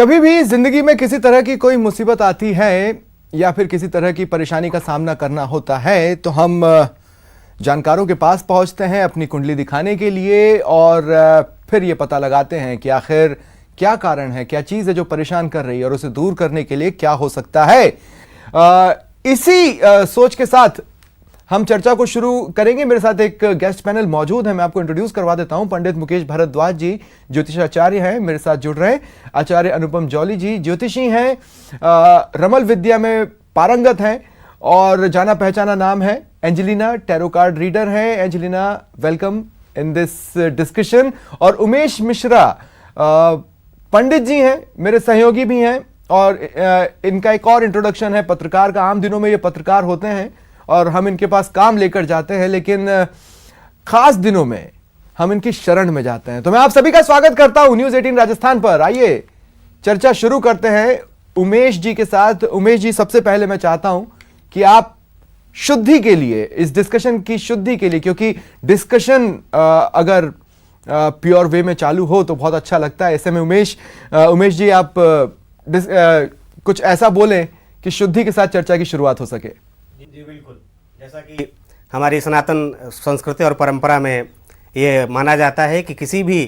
कभी भी जिंदगी में किसी तरह की कोई मुसीबत आती है या फिर किसी तरह की परेशानी का सामना करना होता है तो हम जानकारों के पास पहुंचते हैं अपनी कुंडली दिखाने के लिए और फिर ये पता लगाते हैं कि आखिर क्या कारण है, क्या चीज़ है जो परेशान कर रही है और उसे दूर करने के लिए क्या हो सकता है। इसी सोच के साथ हम चर्चा को शुरू करेंगे। मेरे साथ एक गेस्ट पैनल मौजूद है, मैं आपको इंट्रोड्यूस करवा देता हूं। पंडित मुकेश भारद्वाज जी ज्योतिषाचार्य हैं, मेरे साथ जुड़ रहे हैं। आचार्य अनुपम जौली जी ज्योतिषी हैं, रमल विद्या में पारंगत हैं और जाना पहचाना नाम है। एंजेलिना टैरो कार्ड रीडर है। Angelina, welcome in this discussion. और उमेश मिश्रा पंडित जी हैं, मेरे सहयोगी भी हैं और इनका एक और इंट्रोडक्शन है पत्रकार का। आम दिनों में ये पत्रकार होते हैं और हम इनके पास काम लेकर जाते हैं, लेकिन खास दिनों में हम इनकी शरण में जाते हैं। तो मैं आप सभी का स्वागत करता हूं न्यूज़ 18 राजस्थान पर। आइए चर्चा शुरू करते हैं उमेश जी के साथ। उमेश जी, सबसे पहले मैं चाहता हूं कि आप शुद्धि के लिए, इस डिस्कशन की शुद्धि के लिए, क्योंकि डिस्कशन अगर प्योर वे में चालू हो तो बहुत अच्छा लगता है। ऐसे में उमेश जी आप कुछ ऐसा बोलें कि शुद्धि के साथ चर्चा की शुरुआत हो सके। जी बिल्कुल। जैसा कि हमारी सनातन संस्कृति और परंपरा में ये माना जाता है कि किसी भी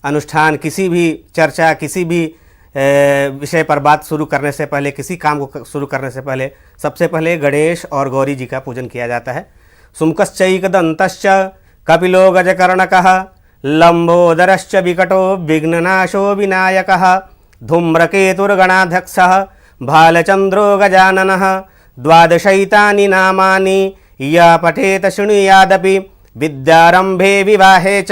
अनुष्ठान, किसी भी चर्चा, किसी भी विषय पर बात शुरू करने से पहले, किसी काम को शुरू करने से पहले सबसे पहले गणेश और गौरी जी का पूजन किया जाता है। सुमुखश्चैकदन्तश्च कपिलो गजकर्णकः लंबोदरश्च विकटो विघ्ननाशो विनायकः धूम्रकेतुर्गणाध्यक्षः भालचंद्रो गजाननः द्वादशैतानि नामानि या पठेत शृणुयादपि विद्यारंभे विवाहे च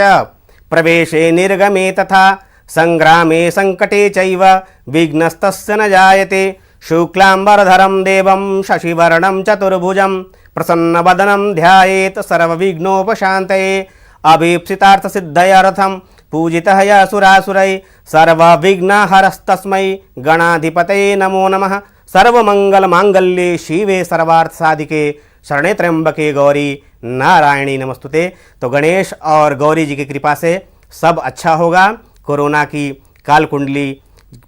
प्रवेशे निर्गमे तथा संग्रामे संकटे चैव विघ्नस्तस्य न जायते। शुक्लांबरधरं देवं शशिवर्णं चतुर्भुजं प्रसन्नवदनं ध्यायेत् सर्वविघ्नोपशान्तये। अभीप्सितार्थसिद्धयर्थं पूजितः य सुरासुरैः सर्वविघ्नहरस्तस्मै गणाधिपतये नमो नमः। सर्वमंगल मांगल्ये शिवे सर्वार्थ साधिके शरणे त्र्यंबके गौरी नारायणी नमस्तुते। तो गणेश और गौरी जी की कृपा से सब अच्छा होगा। कोरोना की काल कुंडली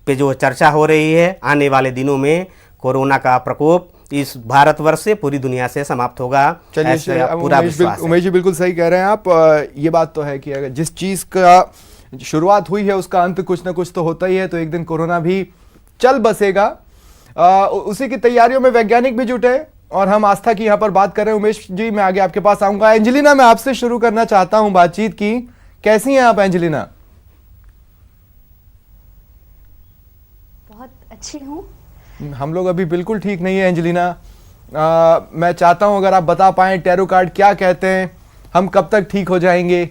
पे जो चर्चा हो रही है, आने वाले दिनों में कोरोना का प्रकोप इस भारतवर्ष से, पूरी दुनिया से समाप्त होगा। चलिए, पूरा विश्वास है। उमेश जी बिल्कुल सही कह रहे हैं आप। ये बात तो है कि अगर जिस चीज़ का शुरुआत हुई है उसका अंत कुछ ना कुछ तो होता ही है, तो एक दिन कोरोना भी चल बसेगा। उसी की तैयारियों में वैज्ञानिक भी जुटे और हम आस्था की यहाँ पर बात कर रहे हैं। उमेश जी, मैं आगे आपके पास आऊंगा। एंजेलिना, मैं आपसे शुरू करना चाहता हूं बातचीत की। कैसी हैं आप एंजेलिना? बहुत अच्छी हूँ। हम लोग अभी बिल्कुल ठीक नहीं है एंजेलिना। मैं चाहता हूं अगर आप बता पाएं टैरो कार्ड क्या कहते हैं, हम कब तक ठीक हो जाएंगे?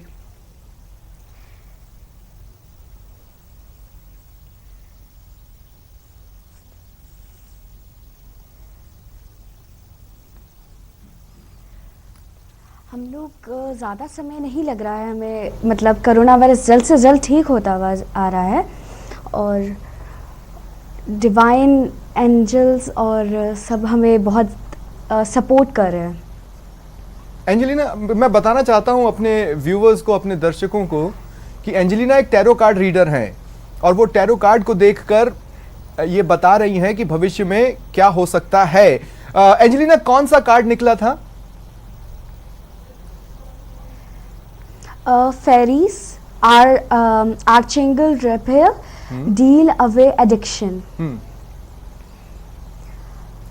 हम लोग ज़्यादा समय नहीं लग रहा है हमें, मतलब कोरोना वायरस जल्द से जल्द ठीक होता हुआ आ रहा है और डिवाइन एंजल्स और सब हमें बहुत सपोर्ट कर रहे हैं। एंजेलिना, मैं बताना चाहता हूं अपने व्यूवर्स को, अपने दर्शकों को कि एंजेलिना एक टैरो कार्ड रीडर हैं और वो टैरो कार्ड को देखकर ये बता रही हैं कि भविष्य में क्या हो सकता है। एंजेलिना, कौन सा कार्ड निकला था? Fairies archangel Raphael heal away addiction.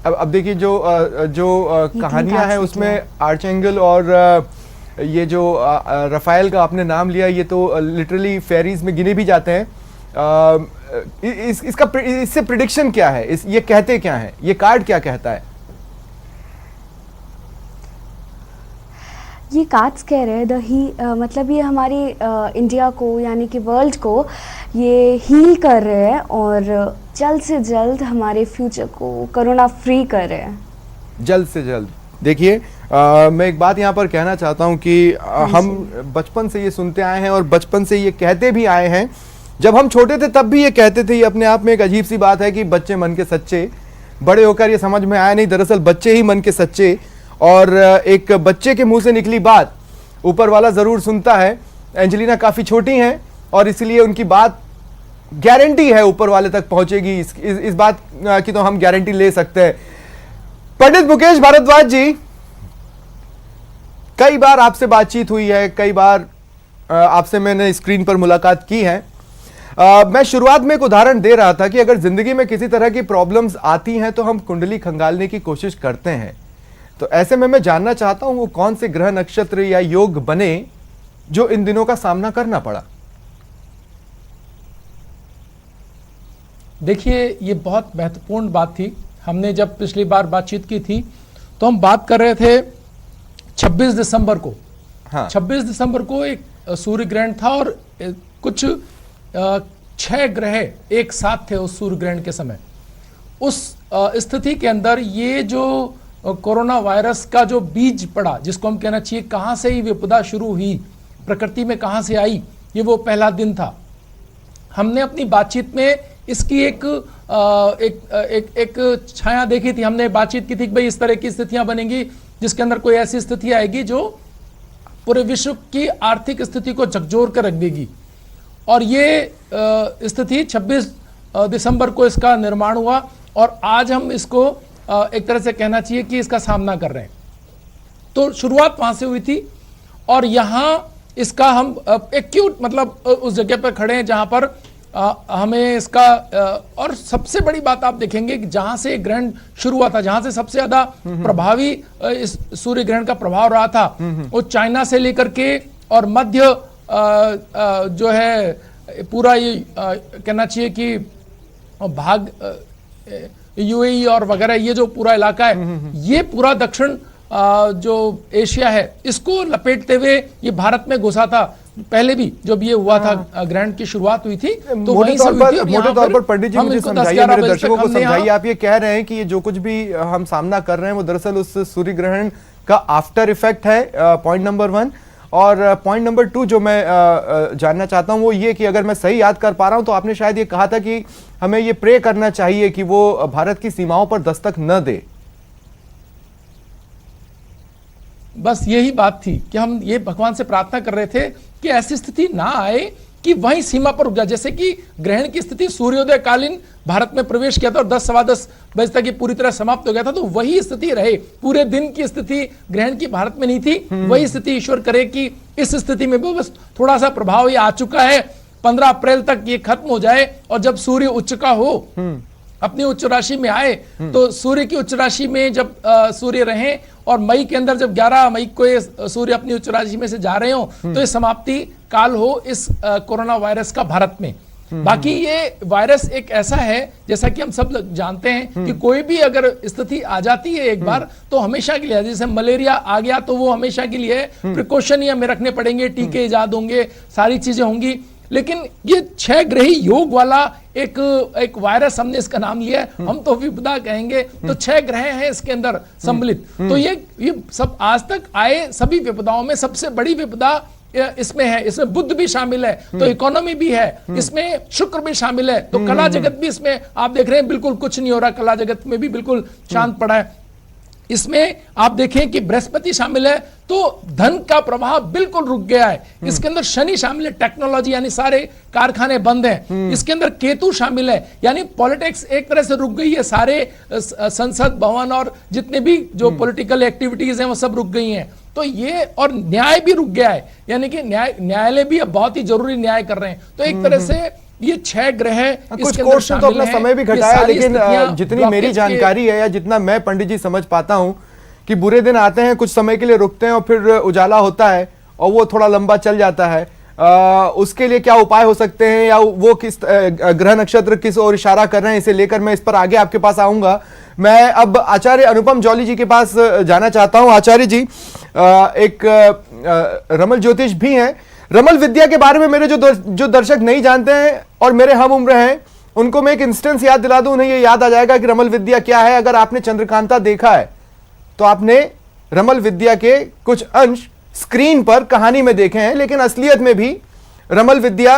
अब देखिए जो कहानियां हैं उसमें आर्चेंगल और ये जो रफाएल का आपने नाम लिया, ये तो लिटरली फेरीज में गिने भी जाते हैं। इससे प्रिडिक्शन क्या है? ये कहते क्या है? ये कार्ड क्या कहता है? ये कार्ड्स कह रहे हैं मतलब ये हमारी इंडिया को, यानी कि वर्ल्ड को ये हील कर रहे हैं और जल्द से जल्द हमारे फ्यूचर को कोरोना फ्री कर रहे हैं, जल्द से जल्द। देखिए, मैं एक बात यहाँ पर कहना चाहता हूँ कि हम बचपन से ये सुनते आए हैं और बचपन से ये कहते भी आए हैं। जब हम छोटे थे तब भी ये कहते थे। ये अपने आप में एक अजीब सी बात है कि बच्चे मन के सच्चे। बड़े होकर ये समझ में आया नहीं, दरअसल बच्चे ही मन के सच्चे। और एक बच्चे के मुंह से निकली बात ऊपर वाला जरूर सुनता है। एंजेलिना काफ़ी छोटी हैं और इसलिए उनकी बात गारंटी है ऊपर वाले तक पहुंचेगी, इस बात की तो हम गारंटी ले सकते हैं। पंडित मुकेश भारद्वाज जी, कई बार आपसे बातचीत हुई है, कई बार आपसे मैंने स्क्रीन पर मुलाकात की है। मैं शुरुआत में एक उदाहरण दे रहा था कि अगर जिंदगी में किसी तरह की प्रॉब्लम्स आती हैं तो हम कुंडली खंगालने की कोशिश करते हैं। तो ऐसे में मैं जानना चाहता हूं वो कौन से ग्रह, नक्षत्र या योग बने जो इन दिनों का सामना करना पड़ा। देखिए, ये बहुत महत्वपूर्ण बात थी। हमने जब पिछली बार बातचीत की थी तो हम बात कर रहे थे 26 दिसंबर को। हाँ। 26 दिसंबर को एक सूर्य ग्रहण था और कुछ 6 ग्रह एक साथ थे उस सूर्य ग्रहण के समय। उस स्थिति के अंदर ये जो कोरोना वायरस का जो बीज पड़ा, जिसको हम कहना चाहिए कहाँ से ही विपदा शुरू हुई, प्रकृति में कहाँ से आई, ये वो पहला दिन था। हमने अपनी बातचीत में इसकी एक छाया देखी थी। हमने बातचीत की थी कि भाई इस तरह की स्थितियां बनेंगी जिसके अंदर कोई ऐसी स्थिति आएगी जो पूरे विश्व की आर्थिक स्थिति को झकझोर कर रख देगी। और ये स्थिति 26 दिसंबर को इसका निर्माण हुआ और आज हम इसको एक तरह से कहना चाहिए कि इसका सामना कर रहे हैं। तो शुरुआत वहां से हुई थी और यहाँ इसका हम एक्यूट मतलब उस जगह पर खड़े हैं जहां पर हमें इसका और सबसे बड़ी बात आप देखेंगे कि जहां से ग्रहण शुरू हुआ था, जहां से सबसे ज्यादा प्रभावी इस सूर्य ग्रहण का प्रभाव रहा था, वो चाइना से लेकर के और मध्य जो है पूरा ये कहना चाहिए कि भाग यूएई और वगैरह ये जो पूरा इलाका है, ये पूरा दक्षिण जो एशिया है इसको लपेटते हुए ये भारत में घुसा था। पहले भी जब ये हुआ था, ग्रहण की शुरुआत हुई थी तो मोटे तौर पर पंडित जी मुझे समझाइए, मेरे दर्शकों को समझाइए। आप ये कह रहे हैं कि ये जो कुछ भी हम सामना कर रहे हैं वो दरअसल उस सूर्य ग्रहण का आफ्टर इफेक्ट है, पॉइंट नंबर 1। और पॉइंट नंबर 2 जो मैं जानना चाहता हूं वो ये कि अगर मैं सही याद कर पा रहा हूं तो आपने शायद ये कहा था कि हमें ये प्रे करना चाहिए कि वो भारत की सीमाओं पर दस्तक न दे। बस यही बात थी कि हम ये भगवान से प्रार्थना कर रहे थे कि ऐसी स्थिति ना आए कि वहीं सीमा पर रुक जाए। जैसे कि ग्रहण की स्थिति सूर्योदय कालीन भारत में प्रवेश किया था और 10 सवा 10 बजे तक ये पूरी तरह समाप्त हो गया था, तो वही स्थिति रहे। पूरे दिन की स्थिति ग्रहण की भारत में नहीं थी, वही स्थिति ईश्वर करे कि इस स्थिति में भी बस थोड़ा सा प्रभाव ये आ चुका है। 15 अप्रैल तक ये खत्म हो जाए और जब सूर्य उच्च का हो, अपनी उच्च राशि में आए, तो सूर्य की उच्च राशि में जब सूर्य रहे और मई के अंदर जब 11 मई को ये सूर्य अपनी उच्च राशि में से जा रहे हो तो ये समाप्ति काल हो इस कोरोना वायरस का भारत में। बाकी ये वायरस एक ऐसा है, जैसा कि हम सब जानते हैं कि कोई भी अगर स्थिति आ जाती है एक बार तो हमेशा के लिए, जैसे मलेरिया आ गया तो वो हमेशा के लिए प्रिकॉशन ही हमें रखने पड़ेंगे, टीके इजाद होंगे, सारी चीजें होंगी। लेकिन ये 6 ग्रही योग वाला एक वायरस हमने इसका नाम लिया है, हम तो विपदा कहेंगे, तो 6 ग्रह हैं इसके अंदर सम्मिलित। तो ये सब आज तक आए सभी विपदाओं में सबसे बड़ी विपदा इसमें है। इसमें बुध भी शामिल है तो इकोनॉमी भी है, इसमें शुक्र भी शामिल है तो कला जगत भी इसमें आप देख रहे हैं बिल्कुल कुछ नहीं हो रहा, कला जगत में भी बिल्कुल शांत पड़ा है। इसमें आप देखें कि बृहस्पति शामिल है तो धन का प्रवाह बिल्कुल रुक गया है। इसके अंदर शनि शामिल है, टेक्नोलॉजी यानी सारे कारखाने बंद हैं। इसके अंदर केतु शामिल है यानी पॉलिटिक्स एक तरह से रुक गई है, सारे संसद भवन और जितने भी जो पॉलिटिकल एक्टिविटीज हैं वो सब रुक गई हैं। तो ये और न्याय भी रुक गया है, यानी कि न्यायालय भी अब बहुत ही जरूरी न्याय कर रहे हैं। तो एक तरह से ये 6 ग्रह कुछ कोर्स तो अपना समय भी घटाया, लेकिन जितनी मेरी जानकारी है या जितना मैं पंडित जी समझ पाता हूं कि बुरे दिन आते हैं, कुछ समय के लिए रुकते हैं और फिर उजाला होता है और वो थोड़ा लंबा चल जाता है। उसके लिए क्या उपाय हो सकते हैं या वो किस ग्रह नक्षत्र किस ओर इशारा कर रहे हैं, इसे लेकर मैं इस पर आगे आपके पास आऊंगा। मैं अब आचार्य अनुपम जौली जी के पास जाना चाहता हूं। आचार्य जी एक रमल ज्योतिष भी हैं। रमल विद्या के बारे में मेरे जो दर्शक नहीं जानते हैं और मेरे हम उम्र हैं उनको मैं एक इंस्टेंस याद दिला दूं, उन्हें ये याद आ जाएगा कि रमल विद्या क्या है। अगर आपने चंद्रकांता देखा है तो आपने रमल विद्या के कुछ अंश स्क्रीन पर कहानी में देखे हैं, लेकिन असलियत में भी रमल विद्या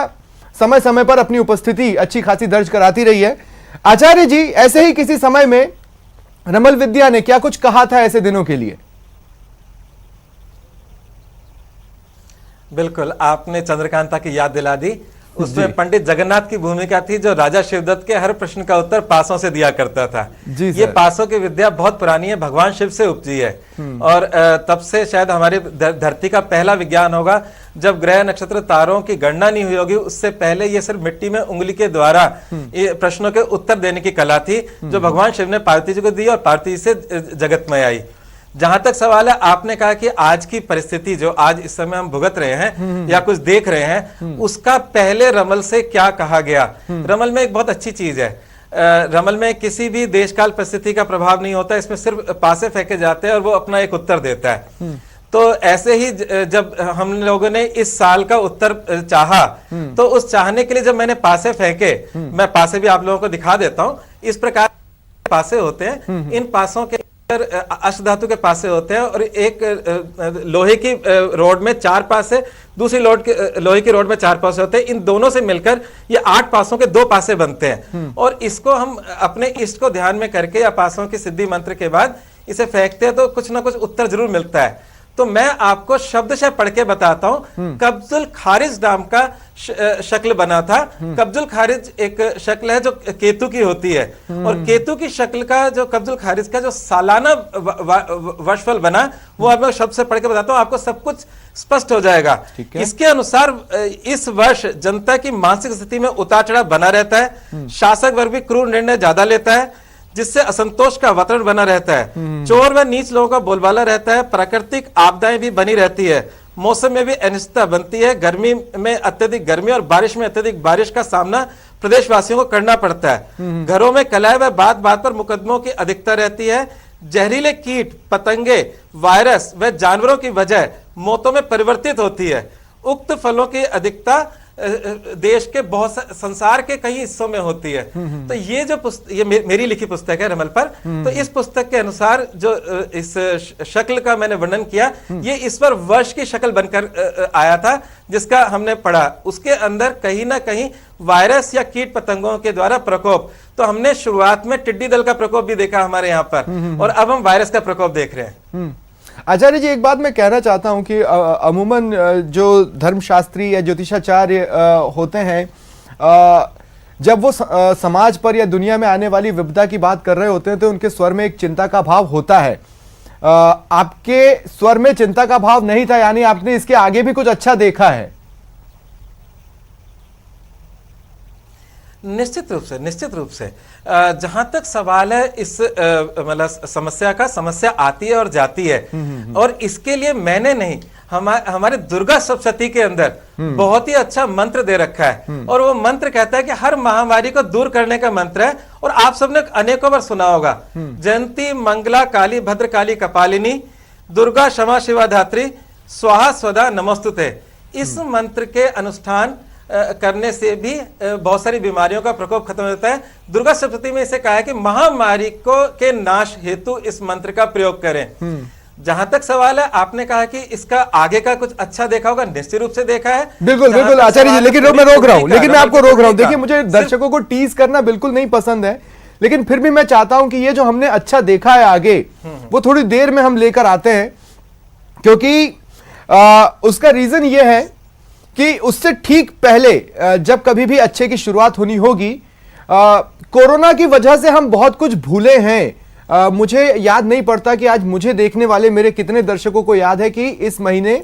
समय समय पर अपनी उपस्थिति अच्छी खासी दर्ज कराती रही है। आचार्य जी, ऐसे ही किसी समय में रमल विद्या ने क्या कुछ कहा था ऐसे दिनों के लिए? बिल्कुल, आपने चंद्रकांता की याद दिला दी उसमें पंडित जगन्नाथ की भूमिका थी, जो राजा शिवदत्त के हर प्रश्न का उत्तर पासों से दिया करता था। जी ये सर। पासों की विद्या बहुत पुरानी है, भगवान शिव से उपजी है। और तब से शायद हमारी धरती का पहला विज्ञान होगा जब ग्रह नक्षत्र तारों की गणना नहीं हुई होगी, उससे पहले ये सिर्फ मिट्टी में उंगली के द्वारा ये प्रश्नों के उत्तर देने की कला थी, जो भगवान शिव ने पार्वती जी को दी और पार्वती जी से जगत में आई। जहां तक सवाल है, आपने कहा कि आज की परिस्थिति जो आज इस समय हम भुगत रहे हैं या कुछ देख रहे हैं, उसका पहले रमल से क्या कहा गया। रमल में एक बहुत अच्छी चीज है, रमल में किसी भी देशकाल परिस्थिति का प्रभाव नहीं होता, इसमें सिर्फ पासे फेंके जाते हैं और वो अपना एक उत्तर देता है। तो ऐसे ही जब हम लोगों ने इस साल का उत्तर चाहा, तो उस चाहने के लिए जब मैंने पासे फेंके, मैं पासे भी आप लोगों को दिखा देता हूं, इस प्रकार पासे होते हैं। इन पासों के अष्टधातु के पासे होते हैं और एक लोहे की रोड में 4 पासे, दूसरी लोहे की रोड में 4 पासे होते हैं। इन दोनों से मिलकर ये 8 पासों के 2 पासे बनते हैं। और इसको हम अपने इष्ट को ध्यान में करके या पासों की सिद्धि मंत्र के बाद इसे फेंकते हैं, तो कुछ ना कुछ उत्तर जरूर मिलता है। तो मैं आपको शब्दशः पढ़ के बताता हूं। कब्जुल खारिज नाम का शक्ल बना था। कब्जुल खारिज एक शक्ल है जो केतु की होती है, और केतु की शक्ल का जो कब्जुल खारिज का जो सालाना वर्षफल बना, वो अब मैं शब्द से पढ़ के बताता हूं, आपको सब कुछ स्पष्ट हो जाएगा। इसके अनुसार इस वर्ष जनता की मानसिक स्थिति में उतार चढ़ाव बना रहता है। शासक वर्ग भी क्रूर निर्णय ज्यादा लेता है, जिससे असंतोष का वातावरण बना रहता है। चोर व नीच लोगों का बोलबाला रहता है। प्राकृतिक आपदाएं भी बनी रहती है। मौसम में भी अनिश्चितता बनती है। गर्मी में अत्यधिक गर्मी और बारिश में अत्यधिक बारिश का सामना प्रदेशवासियों को करना पड़ता है। घरों में कलह व बात बात पर मुकदमों की अधिकता रहती है। जहरीले कीट, पतंगे, वायरस व जानवरों की वजह मौतों में परिवर्तित होती है। उक्त फलों की अधिकता देश के बहुत संसार के कई हिस्सों में होती है। तो ये जो ये मेरी लिखी पुस्तक है रमल पर, तो इस पुस्तक के अनुसार जो इस शक्ल का मैंने वर्णन किया, ये इस पर वर्ष की शक्ल बनकर आया था जिसका हमने पढ़ा। उसके अंदर कहीं ना कहीं वायरस या कीट पतंगों के द्वारा प्रकोप, तो हमने शुरुआत में टिड्डी दल का प्रकोप भी देखा हमारे यहाँ पर, और अब हम वायरस का प्रकोप देख रहे हैं। आचार्य जी, एक बात मैं कहना चाहता हूं कि अमूमन जो धर्मशास्त्री या ज्योतिषाचार्य होते हैं, जब वो समाज पर या दुनिया में आने वाली विपदा की बात कर रहे होते हैं, तो उनके स्वर में एक चिंता का भाव होता है। आपके स्वर में चिंता का भाव नहीं था, यानी आपने इसके आगे भी कुछ अच्छा देखा है। निश्चित रूप से जहां तक सवाल है इस मतलब समस्या का, समस्या आती है और जाती है, और इसके लिए मैंने नहीं, हमारे दुर्गा सप्तशती के अंदर बहुत ही अच्छा मंत्र दे रखा है। और वो मंत्र कहता है कि हर महामारी को दूर करने का मंत्र है, और आप सबने अनेकों बार सुना होगा, जयंती मंगला काली भद्र काली कपालिनी दुर्गा क्षमा शिवा धात्री स्वाहा स्वदा नमोस्तुते। इस मंत्र के अनुष्ठान करने से भी बहुत सारी बीमारियों का प्रकोप खत्म होता है। दुर्गा सप्तशती में इसे कहा है कि महामारी को के नाश हेतु इस मंत्र का प्रयोग करें। जहां तक सवाल है, आपने कहा कि इसका आगे का कुछ अच्छा देखा होगा, निश्चित रूप से देखा है। बिल्कुल बिल्कुल आचार्य जी, लेकिन मैं रोक रहा हूं, मैं आपको रोक रहा हूं। देखिए, मुझे दर्शकों को टीज करना बिल्कुल नहीं पसंद है, लेकिन फिर भी मैं चाहता हूं कि ये जो हमने अच्छा देखा है आगे, वो थोड़ी देर में हम लेकर आते हैं, क्योंकि उसका रीजन ये है कि उससे ठीक पहले जब कभी भी अच्छे की शुरुआत होनी होगी, कोरोना की वजह से हम बहुत कुछ भूले हैं। मुझे याद नहीं पड़ता कि आज मुझे देखने वाले मेरे कितने दर्शकों को याद है कि इस महीने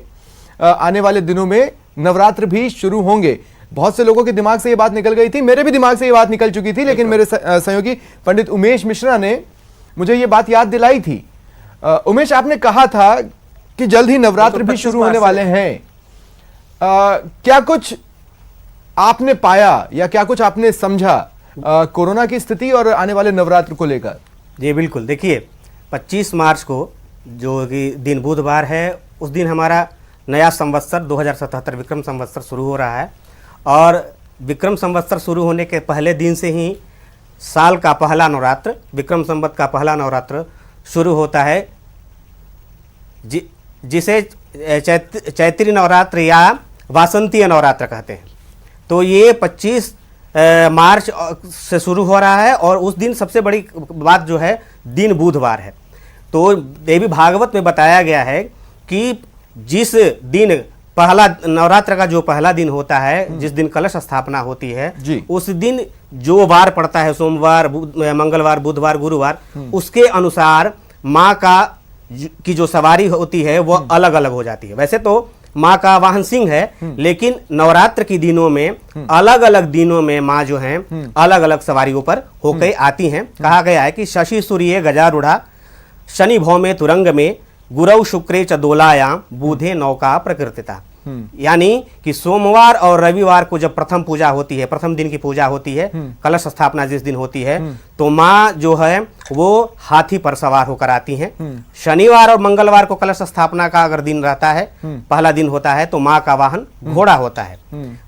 आने वाले दिनों में नवरात्र भी शुरू होंगे। बहुत से लोगों के दिमाग से ये बात निकल गई थी, मेरे भी दिमाग से ये बात निकल चुकी थी, लेकिन मेरे सहयोगी पंडित उमेश मिश्रा ने मुझे ये बात याद दिलाई थी। उमेश, आपने कहा था कि जल्द ही नवरात्र भी शुरू होने वाले हैं। क्या कुछ आपने पाया या क्या कुछ आपने समझा कोरोना की स्थिति और आने वाले नवरात्र को लेकर? जी बिल्कुल, देखिए 25 मार्च को जो कि दिन बुधवार है, उस दिन हमारा नया संवत्सर 2077 विक्रम संवत्सर शुरू हो रहा है। और विक्रम संवत्सर शुरू होने के पहले दिन से ही साल का पहला नवरात्र, विक्रम संवत का पहला नवरात्र शुरू होता है, जिसे चैत्री नवरात्र या वासंतीय नवरात्र कहते हैं। तो ये 25 मार्च से शुरू हो रहा है, और उस दिन सबसे बड़ी बात जो है, दिन बुधवार है। तो देवी भागवत में बताया गया है कि जिस दिन पहला नवरात्र का जो पहला दिन होता है, जिस दिन कलश स्थापना होती है, जी। उस दिन जो वार पड़ता है, सोमवार, मंगलवार, बुधवार, गुरुवार, उसके अनुसार माँ की जो सवारी होती है वो अलग अलग हो जाती है। वैसे तो माँ का वाहन सिंह है, लेकिन नवरात्र के दिनों में अलग अलग दिनों में माँ जो हैं अलग अलग सवारियों पर होकर आती हैं। कहा गया है कि शशि सूर्य गजारूढ़ा शनि भौमे तुरंग में गुरौ शुक्रे च दोलायाम बूधे नौका प्रकृतिता। यानी कि सोमवार और रविवार को जब प्रथम पूजा होती है, प्रथम दिन की पूजा होती है, कलश स्थापना जिस दिन होती है, तो माँ जो है वो हाथी पर सवार होकर आती हैं। शनिवार और मंगलवार को कलश स्थापना का अगर दिन रहता है, पहला दिन होता है, तो माँ का वाहन घोड़ा होता है।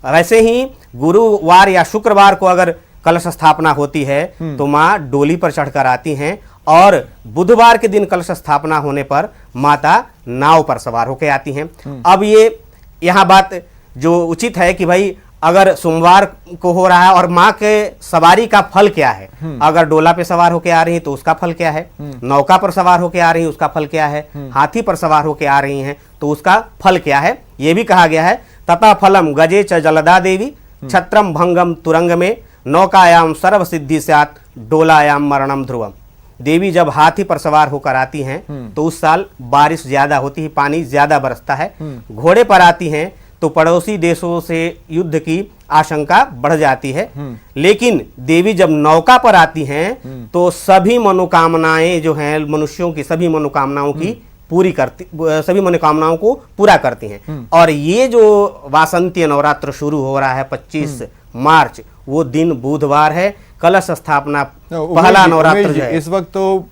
वैसे ही गुरुवार या शुक्रवार को अगर कलश स्थापना होती है तो माँ डोली पर चढ़कर आती हैं, और बुधवार के दिन कलश स्थापना होने पर माता नाव पर सवार होकर आती हैं। अब ये यहाँ बात जो उचित है कि भाई अगर सोमवार को हो रहा है और माँ के सवारी का फल क्या है, अगर डोला पे सवार होके आ रही है तो उसका फल क्या है, नौका पर सवार होके आ रही है उसका फल क्या है, हाथी पर सवार होके आ रही हैं तो उसका फल क्या है। ये भी कहा गया है तथा फलम गजे च जलदा देवी छत्रम भंगम तुरंग में नौकायाम सर्व सिद्धि स्यात् डोलायाम मरणम ध्रुवम। देवी जब हाथी पर सवार होकर आती हैं तो उस साल बारिश ज्यादा होती है, पानी ज्यादा बरसता है। घोड़े पर आती हैं तो पड़ोसी देशों से युद्ध की आशंका बढ़ जाती है। लेकिन देवी जब नौका पर आती हैं तो सभी मनोकामनाएं जो हैं मनुष्यों की, सभी मनोकामनाओं की पूरी करती, सभी मनोकामनाओं को पूरा करती हैं। और ये जो वासंती नवरात्र शुरू हो रहा है 25 मार्च, वो दिन बुधवार है। कलश स्थापना पहला नवरात्र जो है, इस वक्त तो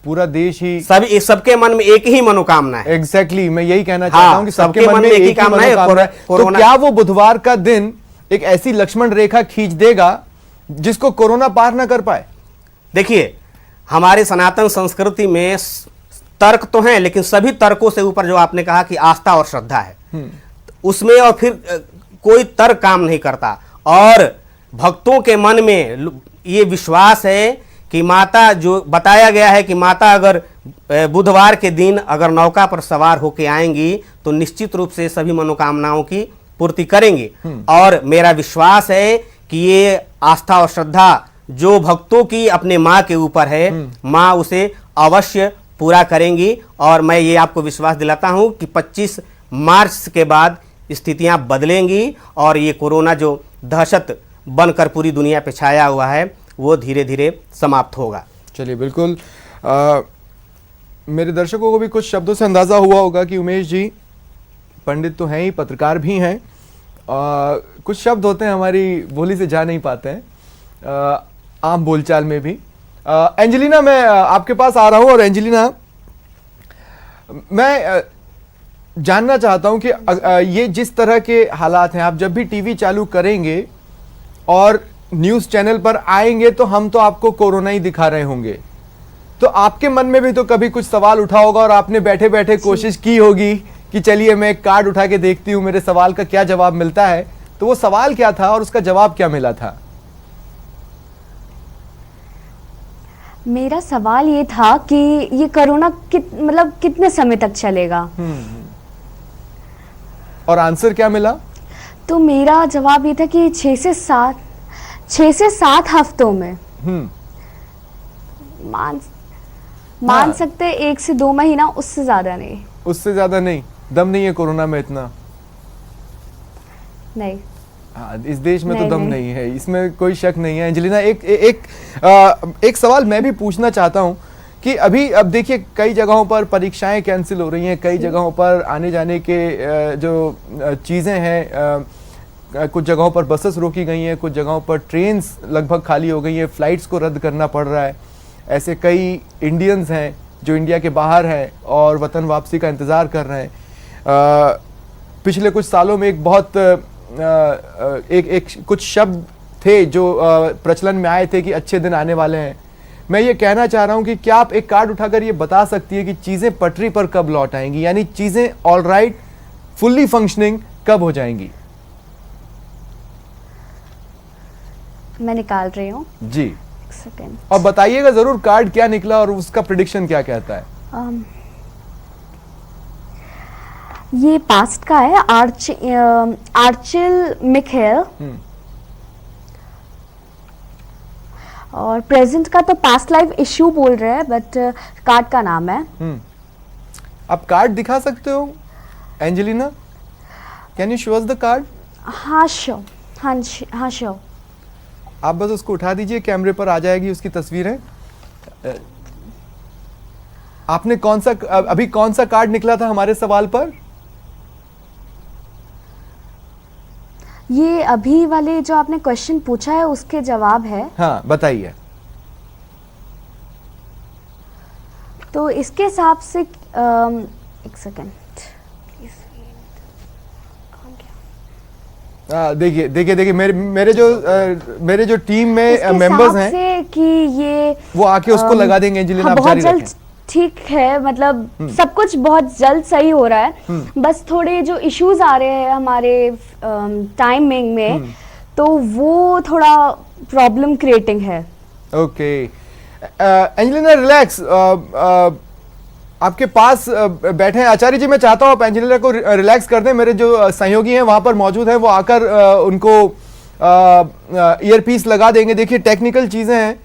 पूरा देश ही सबके मन में एक ही मनोकामना है। एग्जैक्टली मैं यही कहना चाहता हूं कि सबके मन में एक ही कामना है। मनोकामना है। तो क्या वो बुधवार का दिन एक ऐसी लक्ष्मण रेखा खींच देगा जिसको कोरोना पार ना कर पाए? देखिए, हमारे सनातन संस्कृति में तर्क तो हैं, लेकिन सभी तर्कों से ऊपर जो आपने कहा कि आस्था और श्रद्धा है, उसमें और फिर कोई तर्क काम नहीं करता। और भक्तों के मन में ये विश्वास है कि माता, जो बताया गया है कि माता अगर बुधवार के दिन अगर नौका पर सवार होके आएंगी तो निश्चित रूप से सभी मनोकामनाओं की पूर्ति करेंगी। और मेरा विश्वास है कि ये आस्था और श्रद्धा जो भक्तों की अपने माँ के ऊपर है, माँ उसे अवश्य पूरा करेंगी। और मैं ये आपको विश्वास दिलाता हूँ कि 25 मार्च के बाद स्थितियाँ बदलेंगी और ये कोरोना जो दहशत बनकर पूरी दुनिया पे छाया हुआ है वो धीरे धीरे समाप्त होगा। चलिए, बिल्कुल। मेरे दर्शकों को भी कुछ शब्दों से अंदाज़ा हुआ होगा कि उमेश जी पंडित तो हैं ही, पत्रकार भी हैं। कुछ शब्द होते हैं हमारी बोली से जा नहीं पाते हैं आम बोलचाल में भी। एंजेलिना, मैं आपके पास आ रहा हूं। और एंजेलिना, मैं जानना चाहता हूं कि ये जिस तरह के हालात हैं, आप जब भी टीवी चालू करेंगे और न्यूज़ चैनल पर आएंगे तो हम तो आपको कोरोना ही दिखा रहे होंगे, तो आपके मन में भी तो कभी कुछ सवाल उठा होगा और आपने बैठे बैठे कोशिश की होगी कि चलिए मैं एक कार्ड उठा के देखती हूँ, मेरे सवाल का क्या जवाब मिलता है। तो वो सवाल क्या था और उसका जवाब क्या मिला था? मेरा सवाल ये था कि ये कोरोना मतलब कितने समय तक चलेगा। और आंसर क्या मिला? तो मेरा जवाब ये था कि 6 से 7 हफ्तों में मान सकते 1 से 2 महीना, उससे ज्यादा नहीं। उससे ज्यादा नहीं? दम नहीं है कोरोना में इतना? नहीं। हाँ, इस देश में तो दम नहीं नहीं है, इसमें कोई शक नहीं है। एंजेलिना, एक सवाल मैं भी पूछना चाहता हूं कि अब देखिए कई जगहों पर परीक्षाएं कैंसिल हो रही हैं, कई जगहों पर आने जाने के जो चीज़ें हैं, कुछ जगहों पर बसेस रोकी गई हैं, कुछ जगहों पर ट्रेन्स लगभग खाली हो गई हैं, फ़्लाइट्स को रद्द करना पड़ रहा है। ऐसे कई इंडियंस हैं जो इंडिया के बाहर हैं और वतन वापसी का इंतज़ार कर रहे हैं। पिछले कुछ सालों में एक बहुत कुछ शब्द थे जो प्रचलन में आए थे कि अच्छे दिन आने वाले हैं। मैं ये कहना चाह रहा हूँ कि क्या आप एक कार्ड उठाकर ये बता सकती है कि चीज़ें पटरी पर कब लौट आएंगी, यानी चीज़ें ऑल राइट फुल्ली फंक्शनिंग कब हो जाएंगी? मैं निकाल रही हूँ जी, एक सेकेंड। और बताइएगा जरूर कार्ड क्या निकला और उसका प्रेडिक्शन क्या कहता है। ये पास्ट का है, आर्चिल मिखेल। और प्रेजेंट का तो पास्ट लाइफ इशू बोल रहे हैं, बट कार्ड का नाम है। आप कार्ड दिखा सकते हो Angelina? Can you show us the card? हाँ श्योर, हाँ श्योर। आप बस उसको उठा दीजिए, कैमरे पर आ जाएगी उसकी तस्वीरें। आपने अभी कौन सा कार्ड निकला था हमारे सवाल पर? ये अभी वाले जो आपने क्वेश्चन पूछा है उसके जवाब है। हाँ बताइए। तो इसके हिसाब से एक सेकेंड, देखिए मेरे जो टीम में मेंबर्स हैं से कि ये वो आके उसको लगा देंगे। एंजेलिना हाँ, आप बहुत जारी जल्द रखें। ठीक है, मतलब सब कुछ बहुत जल्द सही हो रहा है। बस थोड़े जो इश्यूज आ रहे हैं हमारे टाइमिंग में, तो वो थोड़ा प्रॉब्लम क्रिएटिंग है। ओके एंजेलिना रिलैक्स, आपके पास बैठे हैं आचार्य जी। मैं चाहता हूं आप एंजेलिना को रिलैक्स कर दें। मेरे जो सहयोगी हैं वहां पर मौजूद हैं, वो आकर उनको ईयरपीस लगा देंगे। देखिए टेक्निकल चीजें हैं,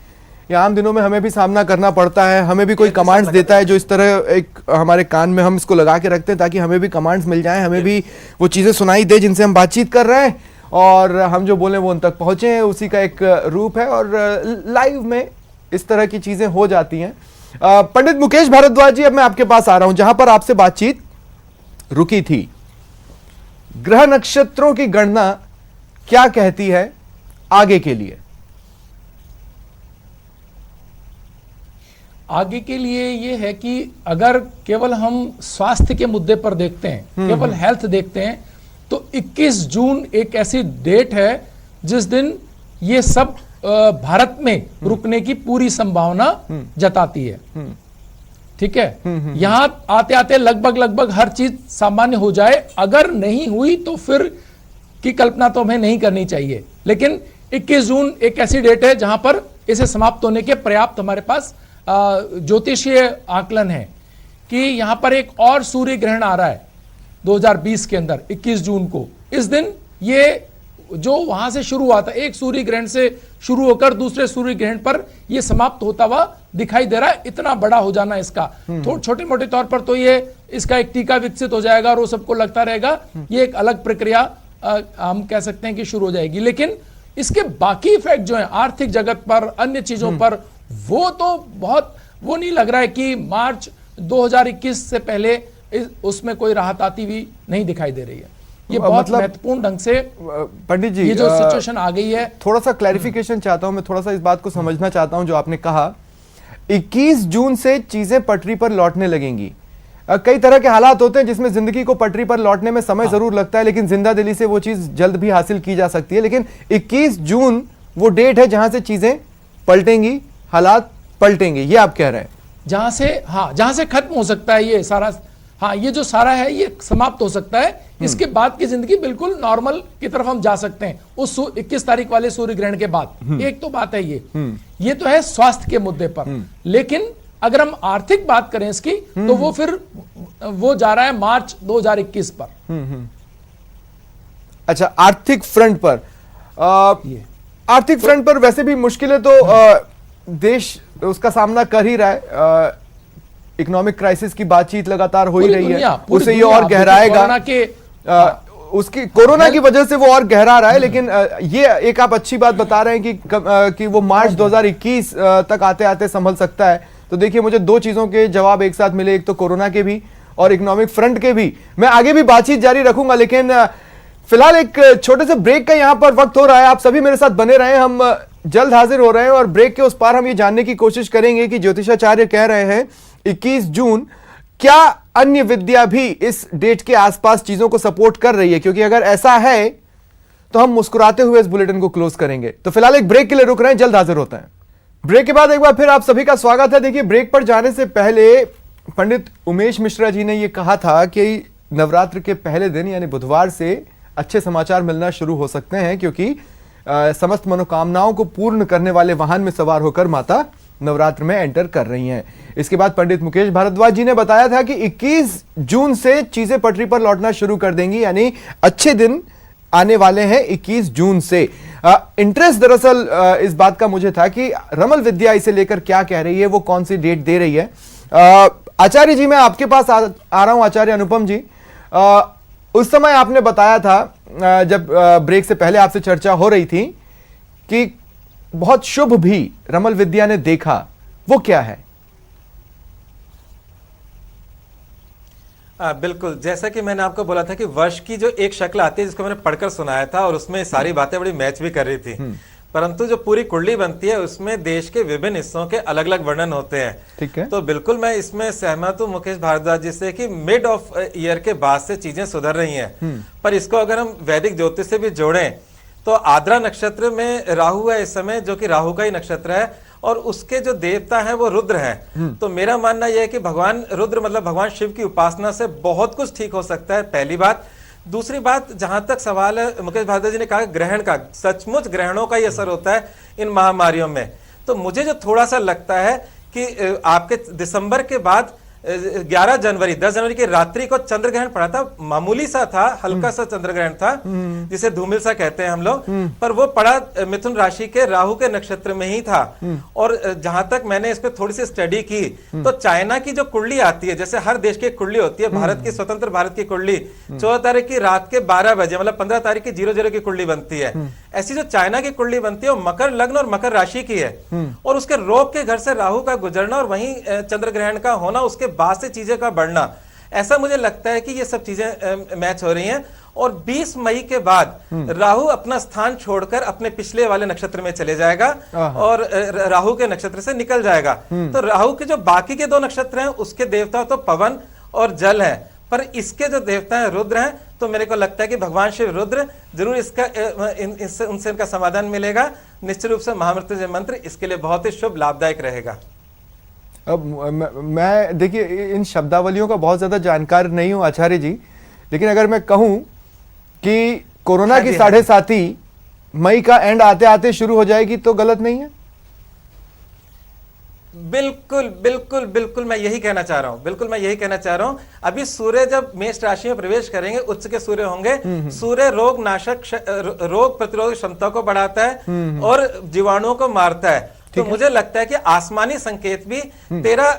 या आम दिनों में हमें भी सामना करना पड़ता है। हमें भी कोई कमांड्स देता है जो इस तरह एक हमारे कान में हम इसको लगा के रखते हैं ताकि हमें भी कमांड्स मिल जाएं, हमें भी वो चीज़ें सुनाई दे जिनसे हम बातचीत कर रहे हैं, और हम जो बोलें वो उन तक पहुँचे। उसी का एक रूप है, और लाइव में इस तरह की चीज़ें हो जाती हैं। पंडित मुकेश भारद्वाज जी, अब मैं आपके पास आ रहा हूं जहां पर आपसे बातचीत रुकी थी। ग्रह नक्षत्रों की गणना क्या कहती है आगे के लिए? आगे के लिए ये है कि अगर केवल हम स्वास्थ्य के मुद्दे पर देखते हैं, केवल हेल्थ देखते हैं, तो 21 जून एक ऐसी डेट है जिस दिन ये सब भारत में रुकने की पूरी संभावना जताती है। ठीक है, यहां आते आते लगभग हर चीज सामान्य हो जाए। अगर नहीं हुई तो फिर की कल्पना तो हमें नहीं करनी चाहिए, लेकिन 21 जून एक ऐसी डेट है जहां पर इसे समाप्त होने के पर्याप्त हमारे पास ज्योतिषीय आकलन है कि यहां पर एक और सूर्य ग्रहण आ रहा है 2020 के अंदर 21 जून को। इस दिन ये जो वहां से शुरू हुआ था, एक सूर्य ग्रहण से शुरू होकर दूसरे सूर्य ग्रहण पर यह समाप्त होता हुआ दिखाई दे रहा है। इतना बड़ा हो जाना इसका, छोटे मोटे तौर पर तो ये इसका एक टीका विकसित हो जाएगा और वो सबको लगता रहेगा। ये एक अलग प्रक्रिया हम कह सकते हैं कि शुरू हो जाएगी, लेकिन इसके बाकी इफेक्ट जो है आर्थिक जगत पर, अन्य चीजों पर, वो तो बहुत वो नहीं लग रहा है कि मार्च 2021 से पहले उसमें कोई राहत आती हुई नहीं दिखाई दे रही है। ये बहुत महत्वपूर्ण ढंग से पंडित जी ये जो सिचुएशन आ गई है, थोड़ा सा क्लैरिफिकेशन चाहता हूं मैं, थोड़ा सा इस बात को समझना चाहता हूं जो आपने कहा 21 जून से चीजें पटरी पर लौटने लगेंगी। कई तरह के हालात होते हैं जिसमें जिंदगी को पटरी पर लौटने में समय जरूर लगता है, लेकिन जिंदा दिली से वो चीज जल्द भी हासिल की जा सकती है। लेकिन 21 जून वो डेट है जहां से चीजें पलटेंगी, हालात पलटेंगे, ये आप कह रहे हैं? जहां से खत्म हो सकता है ये सारा, ये जो सारा है ये समाप्त हो सकता है। इसके बाद की जिंदगी बिल्कुल नॉर्मल की तरफ हम जा सकते हैं उस 21 तारीख वाले सूर्य ग्रहण के बाद। एक तो बात है ये तो है स्वास्थ्य के मुद्दे पर, लेकिन अगर हम आर्थिक बात करें इसकी तो वो फिर वो जा रहा है मार्च 2021 पर। अच्छा, आर्थिक फ्रंट पर आर्थिक फ्रंट पर वैसे भी मुश्किलें तो देश उसका सामना कर ही रहा है। इकोनॉमिक क्राइसिस की बातचीत लगातार हो ही रही है, उसे ये और गहराएगा। उसकी कोरोना की वजह से वो और गहरा रहा है, लेकिन ये एक आप अच्छी बात बता रहे हैं कि वो मार्च 2021 तक आते आते संभल सकता है। तो देखिए, मुझे दो चीजों के जवाब एक साथ मिले, एक तो कोरोना के भी और इकोनॉमिक फ्रंट के भी। मैं आगे भी बातचीत जारी रखूंगा, लेकिन फिलहाल एक छोटे से ब्रेक का यहां पर वक्त हो रहा है। आप सभी मेरे साथ बने रहे, हम जल्द हाजिर हो रहे हैं और ब्रेक के उस पार हम ये जानने की कोशिश करेंगे कि ज्योतिषाचार्य कह रहे हैं 21 जून, क्या अन्य विद्या भी इस डेट के आसपास चीजों को सपोर्ट कर रही है? क्योंकि अगर ऐसा है तो हम मुस्कुराते हुए इस बुलेटिन को क्लोज करेंगे। तो फिलहाल एक ब्रेक के लिए रुक रहे हैं, जल्द हाजिर होते हैं। ब्रेक के बाद एक बार फिर आप सभी का स्वागत है। देखिए, ब्रेक पर जाने से पहले पंडित उमेश मिश्रा जी ने यह कहा था कि नवरात्र के पहले दिन यानी बुधवार से अच्छे समाचार मिलना शुरू हो सकते हैं, क्योंकि समस्त मनोकामनाओं को पूर्ण करने वाले वाहन में सवार होकर माता नवरात्र में एंटर कर रही हैं। इसके बाद पंडित मुकेश भारद्वाज जी ने बताया था कि 21 जून से चीजें पटरी पर लौटना शुरू कर देंगी, यानी अच्छे दिन आने वाले हैं 21 जून से। इंटरेस्ट दरअसल इस बात का मुझे था कि रमल विद्या इसे लेकर क्या कह रही है, वो कौन सी डेट दे रही है। आचार्य जी, मैं आपके पास आ रहा हूं। आचार्य अनुपम जी, उस समय आपने बताया था जब ब्रेक से पहले आपसे चर्चा हो रही थी कि बहुत शुभ भी रमल विद्या ने देखा, वो क्या है? बिल्कुल, जैसा कि मैंने आपको बोला था कि वर्ष की जो एक शक्ल आती है जिसको मैंने पढ़कर सुनाया था और उसमें सारी बातें बड़ी मैच भी कर रही थी, परंतु जो पूरी कुंडली बनती है उसमें देश के विभिन्न हिस्सों के अलग अलग वर्णन होते हैं। ठीक है। तो बिल्कुल मैं इसमें सहमत हूँ मुकेश भारद्वाज जी से कि मिड ऑफ ईयर के बाद से चीजें सुधर रही हैं। पर इसको अगर हम वैदिक ज्योतिष से भी जोड़ें तो आद्रा नक्षत्र में राहु है इस समय, जो कि राहु का ही नक्षत्र है और उसके जो देवता हैं वो रुद्र हैं। तो मेरा मानना यह है कि भगवान रुद्र मतलब भगवान शिव की उपासना से बहुत कुछ ठीक हो सकता है, पहली बात। दूसरी बात, जहां तक सवाल है, मुकेश भारद्वाज जी ने कहा ग्रहण का, सचमुच ग्रहणों का ही असर होता है इन महामारियों में। तो मुझे जो थोड़ा सा लगता है कि आपके दिसंबर के बाद 11 जनवरी 10 जनवरी की रात्रि को चंद्र ग्रहण पड़ा था, मामूली सा था, हल्का सा चंद्र ग्रहण था जिसे धूमिल सा कहते हैं हम लोग, पर वो पड़ा मिथुन राशि के राहु के नक्षत्र में ही था। और जहां तक मैंने इस पे थोड़ी सी स्टडी की तो चाइना की जो कुंडली आती है, जैसे हर देश की कुंडली होती है, भारत की स्वतंत्र भारत की कुंडली 14 तारीख की रात के 12 बजे मतलब 15 तारीख की 00 की कुंडली बनती है। ऐसी जो चाइना की कुंडली बनती है वो मकर लग्न और मकर राशि की है और उसके रोग के घर से राहु का गुजरना और वहीं चंद्र ग्रहण का होना, उसके बाद से चीजें का बढ़ना, ऐसा मुझे लगता है कि ये सब चीजें मैच हो रही हैं। और 20 मई के बाद राहु अपना स्थान छोड़कर अपने पिछले वाले नक्षत्र में चले जाएगा और राहु के नक्षत्र से निकल जाएगा। तो राहु के जो बाकी के 2 नक्षत्र हैं उसके देवता तो पवन और जल है, पर इसके जो देवता हैं रुद्र हैं। तो मेरे को लगता है कि भगवान शिव रुद्र जरूर इसका उनसे इनका समाधान मिलेगा। निश्चित रूप से महामृत्युंजय मंत्र इसके लिए बहुत ही शुभ लाभदायक रहेगा। अब मैं देखिए इन शब्दावलियों का बहुत ज्यादा जानकार नहीं हूं आचार्य जी, लेकिन अगर मैं कहूं कि कोरोना की 7.5 मई का एंड आते आते शुरू हो जाएगी तो गलत नहीं है? बिल्कुल बिल्कुल बिल्कुल मैं यही कहना चाह रहा हूं, बिल्कुल मैं यही कहना चाह रहा हूं। अभी सूर्य जब मेष राशि में प्रवेश करेंगे, उच्च के सूर्य होंगे, सूर्य रोग नाशक रोग प्रतिरोधक क्षमता को बढ़ाता है और जीवाणुओं को मारता है। तो मुझे लगता है कि आसमानी संकेत भी 13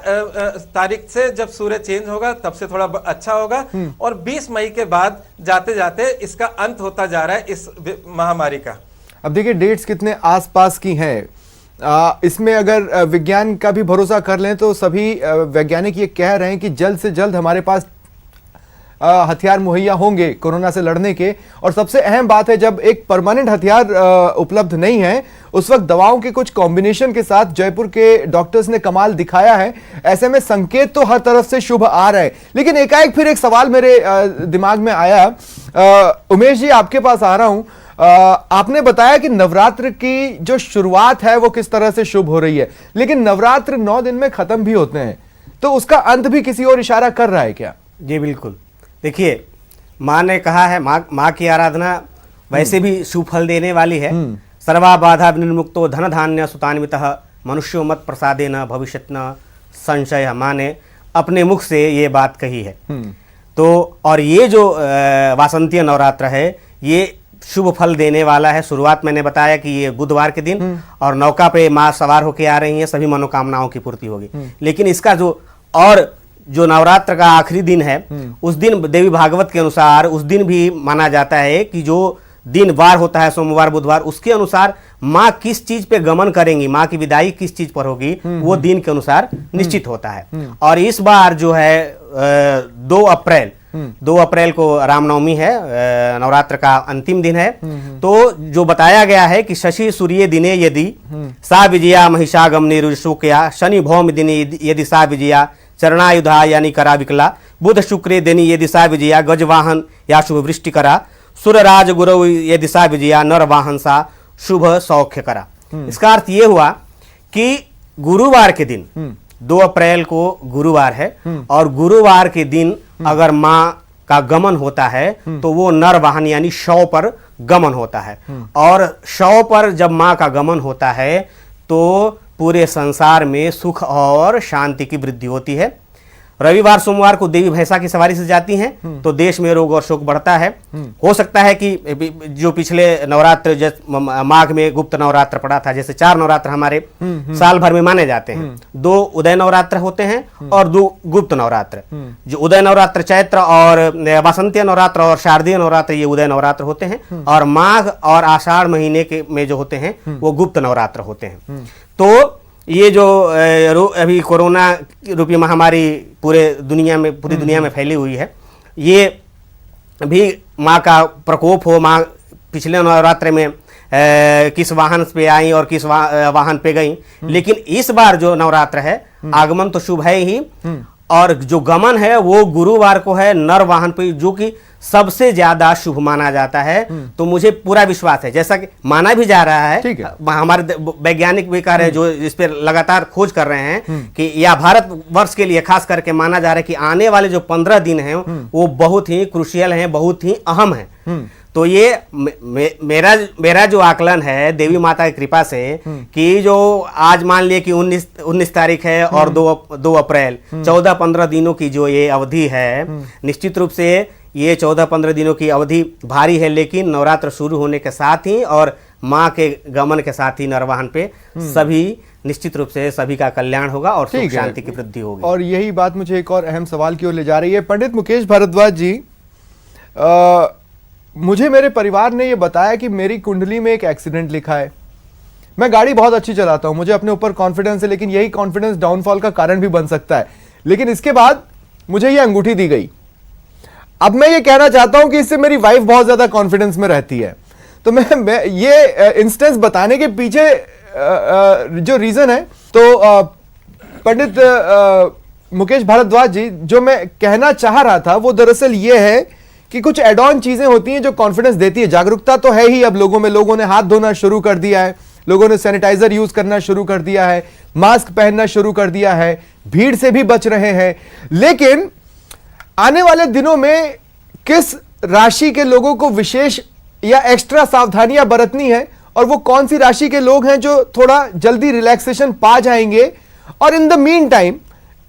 तारीख से जब सूर्य चेंज होगा तब से थोड़ा अच्छा होगा और 20 मई के बाद जाते जाते इसका अंत होता जा रहा है इस महामारी का। अब देखिए डेट्स कितने आसपास की हैं, इसमें अगर विज्ञान का भी भरोसा कर लें तो सभी वैज्ञानिक ये कह रहे हैं कि जल्द से जल्द हमारे पास हथियार मुहैया होंगे कोरोना से लड़ने के। और सबसे अहम बात है, जब एक परमानेंट हथियार उपलब्ध नहीं है उस वक्त दवाओं के कुछ कॉम्बिनेशन के साथ जयपुर के डॉक्टर्स ने कमाल दिखाया है। ऐसे में संकेत तो हर तरफ से शुभ आ रहा है, लेकिन एकाएक फिर एक सवाल मेरे दिमाग में आया। उमेश जी, आपके पास आ रहा हूं। आपने बताया कि नवरात्र की जो शुरुआत है वो किस तरह से शुभ हो रही है, लेकिन नवरात्र 9 दिन में खत्म भी होते हैं, तो उसका अंत भी किसी और इशारा कर रहा है क्या? जी बिल्कुल। देखिए, माँ ने कहा है, माँ की आराधना वैसे भी शुभ फल देने वाली है। सर्वा बाधा विनिर्मुक्तो धन धान्य सुतान्वितः मनुष्यो मत प्रसादेन भविष्यत न संशय। माँ ने अपने मुख से ये बात कही है। तो और ये जो वासंतीय नवरात्र है ये शुभ फल देने वाला है। शुरुआत मैंने बताया कि ये बुधवार के दिन और नौका पे माँ सवार होके आ रही हैं, सभी मनोकामनाओं की पूर्ति होगी। लेकिन इसका जो नवरात्र का आखिरी दिन है उस दिन देवी भागवत के अनुसार उस दिन भी माना जाता है कि जो दिन वार होता है सोमवार बुधवार, उसके अनुसार माँ किस चीज पे गमन करेंगी, माँ की विदाई किस चीज पर होगी, वो दिन के अनुसार निश्चित होता है। और इस बार जो है 2 अप्रैल को रामनवमी है, नवरात्र का अंतिम दिन है। तो जो बताया गया है कि शशि सूर्य दिने यदि सा विजया महिषागमने रुजशोकया, शनि भौम दिने यदि सा विजया चरणायुधा यानी करा विकला, बुध शुक्रे दिनी यदि सा विजया गजवाहन या शुभ वृष्टि करा, सुरराज गुरु यदि सा विजया नर वाहन सा शुभ सौख्य करा। इसका अर्थ ये हुआ कि गुरुवार के दिन 2 अप्रैल को गुरुवार है और गुरुवार के दिन अगर माँ का गमन होता है तो वो नर वाहन यानी शव पर गमन होता है। और शव पर जब माँ का गमन होता है तो पूरे संसार में सुख और शांति की वृद्धि होती है। रविवार सोमवार को देवी भैंसा की सवारी से जाती हैं तो देश में रोग और शोक बढ़ता है। हो सकता है कि जो पिछले नवरात्र माघ में गुप्त नवरात्र पड़ा था, जैसे 4 नवरात्र हमारे साल भर में माने जाते हैं, 2 उदय नवरात्र होते हैं और 2 गुप्त नवरात्र। जो उदय नवरात्र चैत्र और बसंतीय नवरात्र और शारदीय नवरात्र ये उदय नवरात्र होते हैं, और माघ और आषाढ़ महीने के में जो होते हैं वो गुप्त नवरात्र होते हैं। तो ये जो अभी कोरोना रूपी महामारी पूरी दुनिया में फैली हुई है, ये भी माँ का प्रकोप हो। माँ पिछले नवरात्र में किस वाहन पे आई और किस वाहन पे गई, लेकिन इस बार जो नवरात्र है आगमन तो शुभ है ही, और जो गमन है वो गुरुवार को है नर वाहन पे, जो कि सबसे ज्यादा शुभ माना जाता है। तो मुझे पूरा विश्वास है, जैसा कि माना भी जा रहा है, हमारे वैज्ञानिक भी कह रहे हैं, जो इस पर लगातार खोज कर रहे हैं कि या भारत वर्ष के लिए खास करके माना जा रहा है कि आने वाले जो 15 दिन हैं वो बहुत ही क्रूशियल हैं, बहुत ही अहम हैं। तो ये मेरा जो आकलन है देवी माता की कृपा से कि जो आज मान लिए कि 19 तारीख है और 2 अप्रैल 14-15 दिनों की जो ये अवधि है, निश्चित रूप से ये 14-15 दिनों की अवधि भारी है, लेकिन नवरात्र शुरू होने के साथ ही और माँ के गमन के साथ ही नरवाहन पे सभी निश्चित रूप से सभी का कल्याण होगा और सुख शांति की वृद्धि होगी। और यही बात मुझे एक और अहम सवाल की ओर ले जा रही है। पंडित मुकेश भारद्वाज जी, मुझे मेरे परिवार ने ये बताया कि मेरी कुंडली में एक एक्सीडेंट लिखा है। मैं गाड़ी बहुत अच्छी चलाता हूं, मुझे अपने ऊपर कॉन्फिडेंस है, लेकिन यही कॉन्फिडेंस डाउनफॉल का कारण भी बन सकता है। लेकिन इसके बाद मुझे ये अंगूठी दी गई। अब मैं ये कहना चाहता हूं कि इससे मेरी वाइफ बहुत ज्यादा कॉन्फिडेंस में रहती है। तो मैं ये इंस्टेंस बताने के पीछे जो रीजन है, तो पंडित मुकेश भारद्वाज जी, जो मैं कहना चाह रहा था वो दरअसल ये है कि कुछ एड ऑन चीजें होती हैं जो कॉन्फिडेंस देती है। जागरूकता तो है ही, अब लोगों ने हाथ धोना शुरू कर दिया है, लोगों ने सैनिटाइजर यूज करना शुरू कर दिया है, मास्क पहनना शुरू कर दिया है, भीड़ से भी बच रहे हैं। लेकिन आने वाले दिनों में किस राशि के लोगों को विशेष या एक्स्ट्रा सावधानियां बरतनी है, और वो कौन सी राशि के लोग हैं जो थोड़ा जल्दी रिलैक्सेशन पा जाएंगे, और इन द मीन टाइम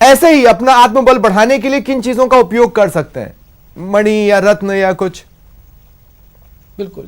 ऐसे ही अपना आत्मबल बढ़ाने के लिए किन चीजों का उपयोग कर सकते हैं, मणि या रत्न या कुछ? बिल्कुल,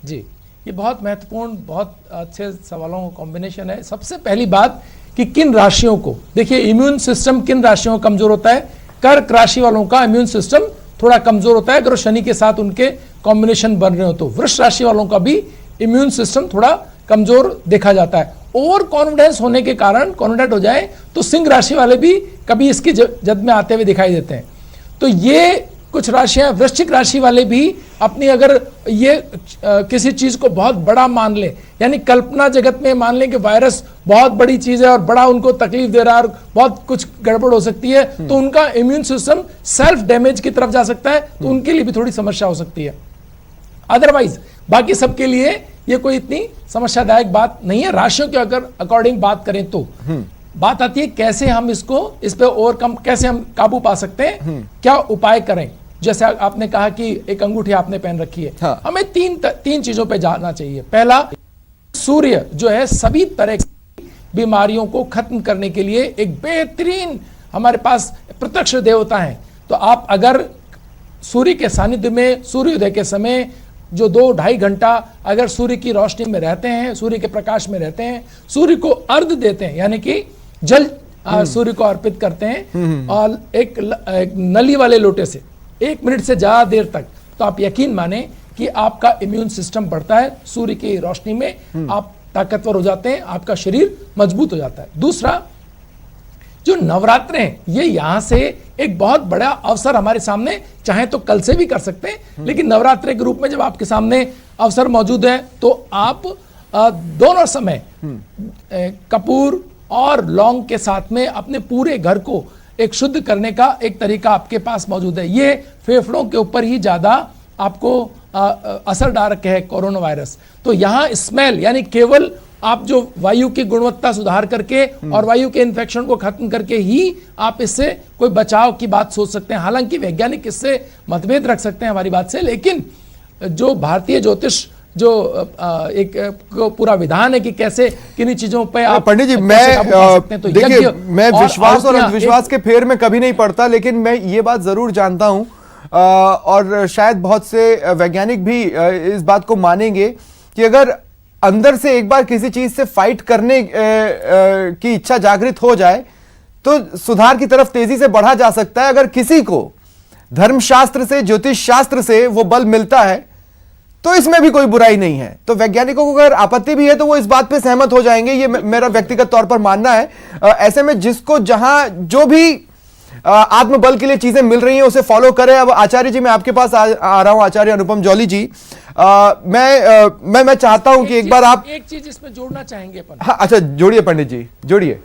जी ये बहुत महत्वपूर्ण, बहुत अच्छे सवालों का कॉम्बिनेशन है। सबसे पहली बात कि किन राशियों को, देखिए इम्यून सिस्टम किन राशियों का कमजोर होता है। कर्क राशि वालों का इम्यून सिस्टम थोड़ा कमजोर होता है अगर शनि के साथ उनके कॉम्बिनेशन बन रहे हो तो। वृष राशि वालों का भी इम्यून सिस्टम थोड़ा कमजोर देखा जाता है। ओवर कॉन्फिडेंस होने के कारण कॉन्फिडेंट हो जाए तो सिंह राशि वाले भी कभी इसकी जद में आते हुए दिखाई देते हैं। तो ये कुछ राशियां, वृश्चिक राशि वाले भी अपनी अगर ये किसी चीज को बहुत बड़ा मान ले, यानी कल्पना जगत में मान लें कि वायरस बहुत बड़ी चीज है और बड़ा उनको तकलीफ दे रहा है और बहुत कुछ गड़बड़ हो सकती है, तो उनका इम्यून सिस्टम सेल्फ डैमेज की तरफ जा सकता है, तो उनके लिए भी थोड़ी समस्या हो सकती है। अदरवाइज बाकी सबके लिए ये कोई इतनी समस्यादायक बात नहीं है। राशियों के अगर अकॉर्डिंग बात करें तो बात आती है कैसे हम इस पे ओवरकम, कैसे हम काबू पा सकते हैं, क्या उपाय करें। जैसे आपने कहा कि एक अंगूठी आपने पहन रखी है, हाँ। हमें तीन चीजों पे जाना चाहिए। पहला, सूर्य जो है सभी तरह की बीमारियों को खत्म करने के लिए एक बेहतरीन हमारे पास प्रत्यक्ष देवता है। तो आप अगर सूर्य के सानिध्य में सूर्योदय के समय जो 2-2.5 घंटा अगर सूर्य की रोशनी में रहते हैं, सूर्य के प्रकाश में रहते हैं, सूर्य को अर्घ देते हैं, यानी कि जल सूर्य को अर्पित करते हैं, और एक नली वाले लोटे से 1 मिनट से ज्यादा देर तक, तो आप यकीन माने कि आपका इम्यून सिस्टम बढ़ता है। सूर्य की रोशनी में आप ताकतवर हो जाते हैं, आपका शरीर मजबूत हो जाता है। दूसरा, जो नवरात्र हैं, ये यहां से एक बहुत बड़ा अवसर हमारे सामने, चाहे तो कल से भी कर सकते हैं, लेकिन नवरात्र के रूप में जब आपके सामने अवसर मौजूद है तो आप दोनों समय कपूर और लौंग के साथ में अपने पूरे घर को एक शुद्ध करने का एक तरीका आपके पास मौजूद है। ये फेफड़ों के ऊपर ही ज्यादा आपको असर डाल रखे है कोरोना वायरस। तो यहाँ स्मेल, यानी केवल आप जो वायु की गुणवत्ता सुधार करके और वायु के इन्फेक्शन को खत्म करके ही आप इससे कोई बचाव की बात सोच सकते हैं। हालांकि वैज्ञानिक इससे मतभेद रख सकते हैं हमारी बात से, लेकिन जो भारतीय ज्योतिष जो एक पूरा विधान है कि कैसे किन्हीं चीजों पे आप पंडित जी, कैसे मैं काबू पा सकते हैं। तो देखिए, यज्ञ मैं और विश्वास और आहुतियां अंधविश्वास के फेर में कभी नहीं पड़ता, लेकिन मैं ये बात जरूर जानता हूं और शायद बहुत से वैज्ञानिक भी इस बात को मानेंगे कि अगर अंदर से एक बार किसी चीज से फाइट करने की इच्छा जागृत हो जाए तो सुधार की तरफ तेजी से बढ़ा जा सकता है। अगर किसी को धर्मशास्त्र से, ज्योतिष शास्त्र से वो बल मिलता है तो इसमें भी कोई बुराई नहीं है। तो वैज्ञानिकों को अगर आपत्ति भी है तो वो इस बात पे सहमत हो जाएंगे, ये मेरा व्यक्तिगत तौर पर मानना है। ऐसे में जिसको जहां जो भी आत्मबल के लिए चीजें मिल रही हैं उसे फॉलो करें। अब आचार्य जी, मैं आपके पास आ रहा हूं, आचार्य अनुपम जौली जी। मैं चाहता हूं कि एक बार आप एक चीज इसमें जोड़ना चाहेंगे अपन। हाँ, अच्छा, जोड़िए पंडित जी, जोड़िए।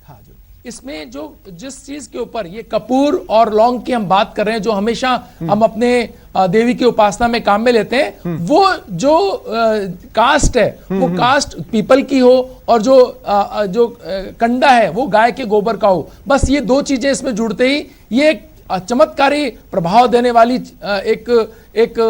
हाँ, इसमें जो जिस चीज के ऊपर ये कपूर और लौंग की हम बात कर रहे हैं, जो हमेशा हम अपने देवी की उपासना में काम में लेते हैं, वो जो कास्ट है वो कास्ट पीपल की हो और जो कंडा है वो गाय के गोबर का हो। बस ये दो चीजें इसमें जुड़ते ही ये एक चमत्कारी प्रभाव देने वाली एक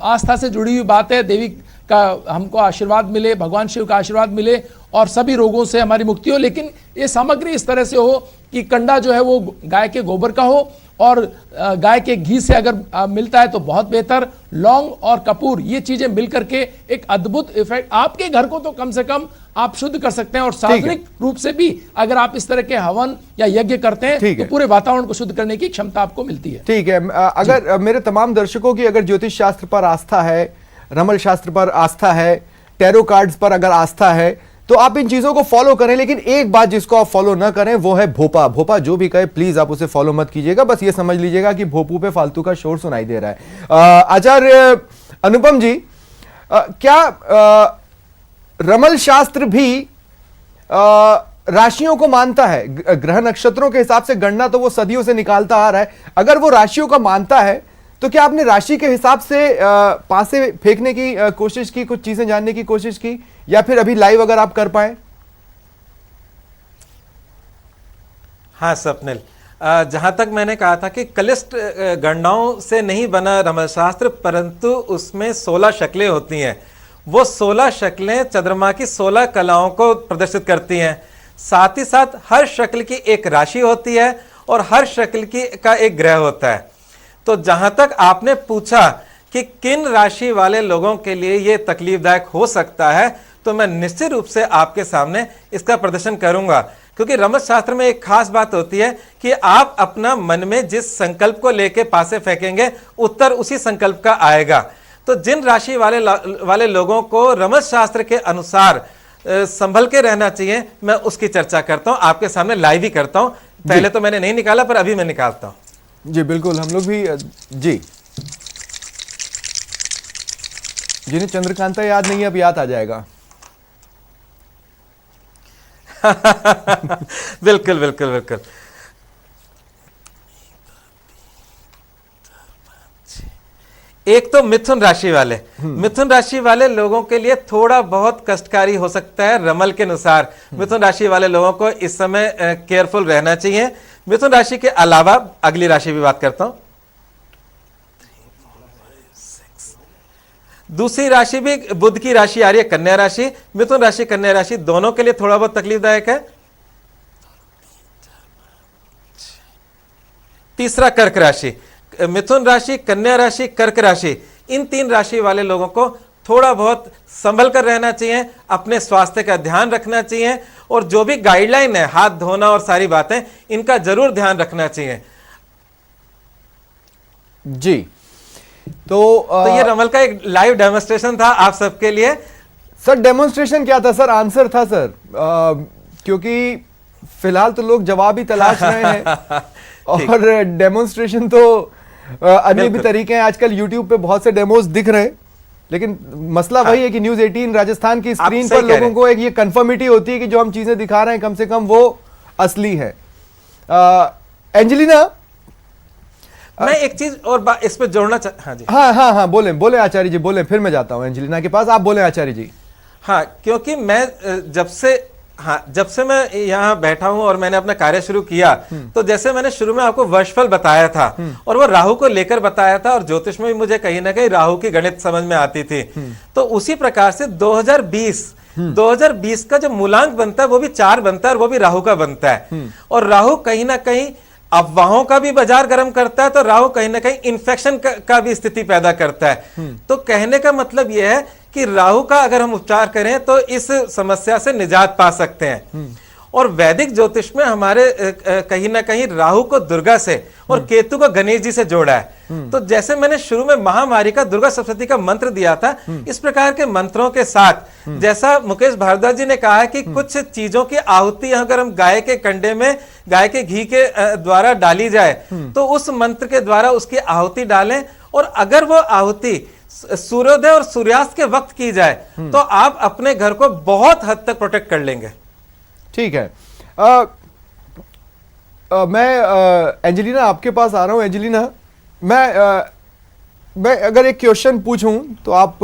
आस्था से जुड़ी हुई बात है। देवी का हमको आशीर्वाद मिले, भगवान शिव का आशीर्वाद मिले और सभी रोगों से हमारी मुक्ति हो। लेकिन ये सामग्री इस तरह से हो कि कंडा जो है वो गाय के गोबर का हो और गाय के घी से अगर मिलता है तो बहुत बेहतर। लौंग और कपूर ये चीजें मिलकर के एक अद्भुत इफेक्ट, आपके घर को तो कम से कम आप शुद्ध कर सकते हैं और सार्वजनिक रूप से भी अगर आप इस तरह के हवन या यज्ञ करते हैं तो पूरे वातावरण को शुद्ध करने की क्षमता आपको मिलती है। ठीक है। अगर मेरे तमाम दर्शकों की अगर ज्योतिष शास्त्र पर आस्था है, रमल शास्त्र पर आस्था है, टैरो कार्ड्स पर अगर आस्था है, तो आप इन चीजों को फॉलो करें। लेकिन एक बात जिसको आप फॉलो ना करें वो है भोपा। भोपा जो भी कहे प्लीज आप उसे फॉलो मत कीजिएगा। बस ये समझ लीजिएगा कि भोपू पे फालतू का शोर सुनाई दे रहा है। आचार्य अनुपम जी, क्या रमल शास्त्र भी राशियों को मानता है? ग्रह नक्षत्रों के हिसाब से गणना तो वो सदियों से निकालता आ रहा है। अगर वो राशियों का मानता है तो क्या आपने राशि के हिसाब से पासे फेंकने की कोशिश की, कुछ चीजें जानने की कोशिश की, या फिर अभी लाइव अगर आप कर पाए? हाँ स्वप्निल, जहां तक मैंने कहा था कि कलिष्ट गणनाओं से नहीं बना रमलशास्त्र, परंतु उसमें 16 शक्लें होती हैं। वो 16 शक्लें चंद्रमा की 16 कलाओं को प्रदर्शित करती हैं। साथ ही साथ हर शक्ल की एक राशि होती है और हर शक्ल का एक ग्रह होता है। तो जहां तक आपने पूछा कि किन राशि वाले लोगों के लिए यह तकलीफदायक हो सकता है, तो मैं निश्चित रूप से आपके सामने इसका प्रदर्शन करूंगा। क्योंकि रमल शास्त्र में एक खास बात होती है कि आप अपना मन में जिस संकल्प को लेके पासे फेंकेंगे, उत्तर उसी संकल्प का आएगा। तो जिन राशि वाले लोगों को रमल शास्त्र के अनुसार संभल के रहना चाहिए, मैं उसकी चर्चा करता हूं, आपके सामने लाइव ही करता हूं। पहले तो मैंने नहीं निकाला, पर अभी मैं निकालता हूं। जी बिल्कुल, हम लोग भी जी, जिन्हें चंद्रकांता याद नहीं है अब याद आ जाएगा। बिल्कुल बिल्कुल बिल्कुल। एक तो मिथुन राशि वाले, मिथुन राशि वाले लोगों के लिए थोड़ा बहुत कष्टकारी हो सकता है रमल के अनुसार। मिथुन राशि वाले लोगों को इस समय केयरफुल रहना चाहिए। मिथुन राशि के अलावा अगली राशि भी बात करता हूं। दूसरी राशि भी बुध की राशि आ रही है, कन्या राशि। मिथुन राशि, कन्या राशि दोनों के लिए थोड़ा बहुत तकलीफदायक है। तीसरा कर्क राशि, मिथुन राशि, कन्या राशि, कर्क राशि, इन 3 राशि वाले लोगों को थोड़ा बहुत संभल कर रहना चाहिए, अपने स्वास्थ्य का ध्यान रखना चाहिए और जो भी गाइडलाइन है, हाथ धोना और सारी बातें, इनका जरूर ध्यान रखना चाहिए। जी, तो ये रमल का एक लाइव डेमोन्स्ट्रेशन था आप सबके लिए। सर डेमोन्स्ट्रेशन क्या था सर? आंसर था सर, क्योंकि फिलहाल तो लोग जवाब ही तलाश रहे हैं और डेमोन्स्ट्रेशन तो अन्य भी तरीके हैं। आजकल यूट्यूब पे बहुत से डेमोज दिख रहे हैं, लेकिन मसला वही है कि न्यूज़ 18 राजस्थान की स्क्रीन पर लोगों को एक ये कंफर्मिटी होती है कि जो हम चीजें दिखा रहे हैं कम से कम वो असली है। एंजेलिना, मैं एक चीज और इस पे जोड़ना हाँ जी, हाँ बोले आचार्य जी, बोले, फिर मैं जाता हूं एंजेलिना के पास। आप बोले आचार्य जी। हाँ, क्योंकि मैं जब से हाँ, जब से मैं यहाँ बैठा हूँ और मैंने अपना कार्य शुरू किया, तो जैसे मैंने शुरू में आपको वर्षफल बताया था और वो राहु को लेकर बताया था, और ज्योतिष में भी मुझे कहीं ना कहीं राहु की गणित समझ में आती थी। तो उसी प्रकार से 2020 का जो मूलांक बनता है वो भी 4 बनता है और वो भी राहु का बनता है। और राहु कहीं ना कहीं अफवाहों का भी बाजार गर्म करता है, तो राहु कहीं ना कहीं इन्फेक्शन का भी स्थिति पैदा करता है। तो कहने का मतलब यह है कि राहु का अगर हम उपचार करें तो इस समस्या से निजात पा सकते हैं। और वैदिक ज्योतिष में हमारे कहीं ना कहीं राहु को दुर्गा से और केतु को गणेश जी से जोड़ा है। तो जैसे मैंने शुरू में महामारी का दुर्गा सप्तशती का मंत्र दिया था, इस प्रकार के मंत्रों के साथ जैसा मुकेश भारद्वाज जी ने कहा है कि कुछ चीजों की आहुति अगर हम गाय के कंडे में गाय के घी के द्वारा डाली जाए तो उस मंत्र के द्वारा उसकी आहुति डालें, और अगर वो आहुति सूर्योदय और सूर्यास्त के वक्त की जाए तो आप अपने घर को बहुत हद तक प्रोटेक्ट कर लेंगे। ठीक है। मैं एंजेलिना आपके पास आ रहा हूं। एंजेलिना, मैं अगर एक क्वेश्चन पूछूं तो आप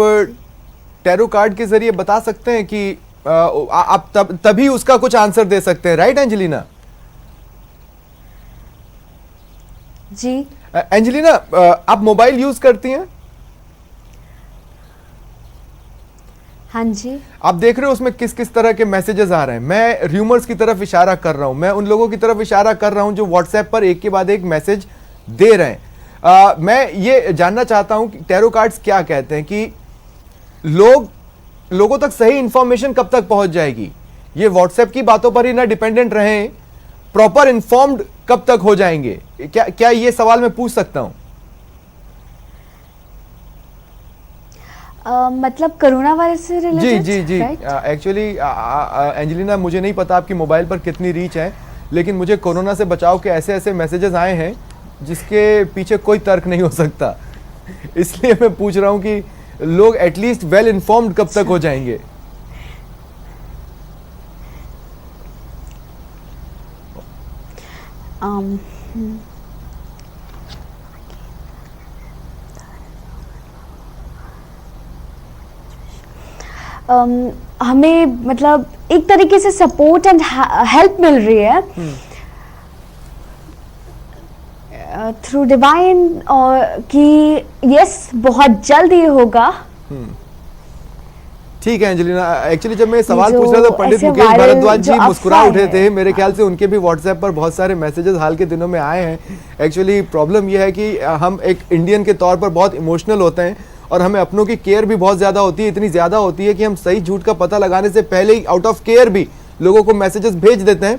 टैरो कार्ड के जरिए बता सकते हैं कि आप तभी उसका कुछ आंसर दे सकते हैं, राइट एंजेलिना? जी। एंजेलिना, आप मोबाइल यूज करती हैं? हाँ जी। आप देख रहे हो उसमें किस किस तरह के मैसेजेस आ रहे हैं। मैं र्यूमर्स की तरफ इशारा कर रहा हूं, मैं उन लोगों की तरफ इशारा कर रहा हूं जो व्हाट्सएप पर एक के बाद एक मैसेज दे रहे हैं। मैं ये जानना चाहता हूं कि टैरो कार्ड्स क्या कहते हैं कि लोगों तक सही इंफॉर्मेशन कब तक पहुंच जाएगी। ये व्हाट्सएप की बातों पर ही ना डिपेंडेंट रहें, प्रॉपर इन्फॉर्म्ड कब तक हो जाएंगे? क्या ये सवाल मैं पूछ सकता हूं? मतलब कोरोना वायरस से रिलेटेड? जी। एक्चुअली एंजेलिना, मुझे नहीं पता आपकी मोबाइल पर कितनी रीच है, लेकिन मुझे कोरोना से बचाव के ऐसे ऐसे मैसेजेस आए हैं जिसके पीछे कोई तर्क नहीं हो सकता। इसलिए मैं पूछ रहा हूं कि लोग एटलीस्ट वेल इन्फॉर्म्ड कब तक हो जाएंगे? हमें मतलब एक तरीके से सपोर्ट एंड हेल्प मिल रही है थ्रू डिवाइन, और कि यस बहुत जल्द ये होगा। ठीक है एंजेलिना, एक्चुअली जब मैं सवाल जो पूछ रहा था पंडित ऐसे मुकेश वायरल भारद्वाज जी जो मुस्कुरा अफवाह उठे है। थे। मेरे ख्याल से उनके भी व्हाट्सएप पर बहुत सारे मैसेजेस हाल के दिनों में आए हैं। एक्चुअली प्रॉब्लम यह है कि हम एक इंडियन के तौर पर बहुत इमोशनल होते हैं और हमें अपनों की केयर भी बहुत ज़्यादा होती है, इतनी ज़्यादा होती है कि हम सही झूठ का पता लगाने से पहले ही आउट ऑफ केयर भी लोगों को मैसेजेस भेज देते हैं।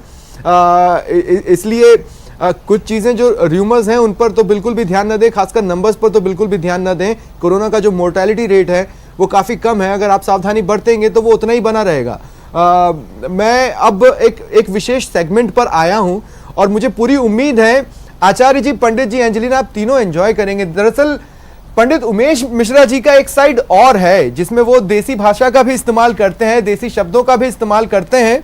इसलिए कुछ चीज़ें जो र्यूमर्स हैं उन पर तो बिल्कुल भी ध्यान न दें, खासकर नंबर्स पर तो बिल्कुल भी ध्यान न दें। कोरोना का जो मोर्टेलिटी रेट है वो काफ़ी कम है, अगर आप सावधानी बरतेंगे तो वो उतना ही बना रहेगा। मैं अब एक विशेष सेगमेंट पर आया हूं और मुझे पूरी उम्मीद है आचार्य जी, पंडित जी, एंजेलिना, आप तीनों एंजॉय करेंगे। दरअसल पंडित उमेश मिश्रा जी का एक साइड और है जिसमें वो देसी भाषा का भी इस्तेमाल करते हैं, देसी शब्दों का भी इस्तेमाल करते हैं।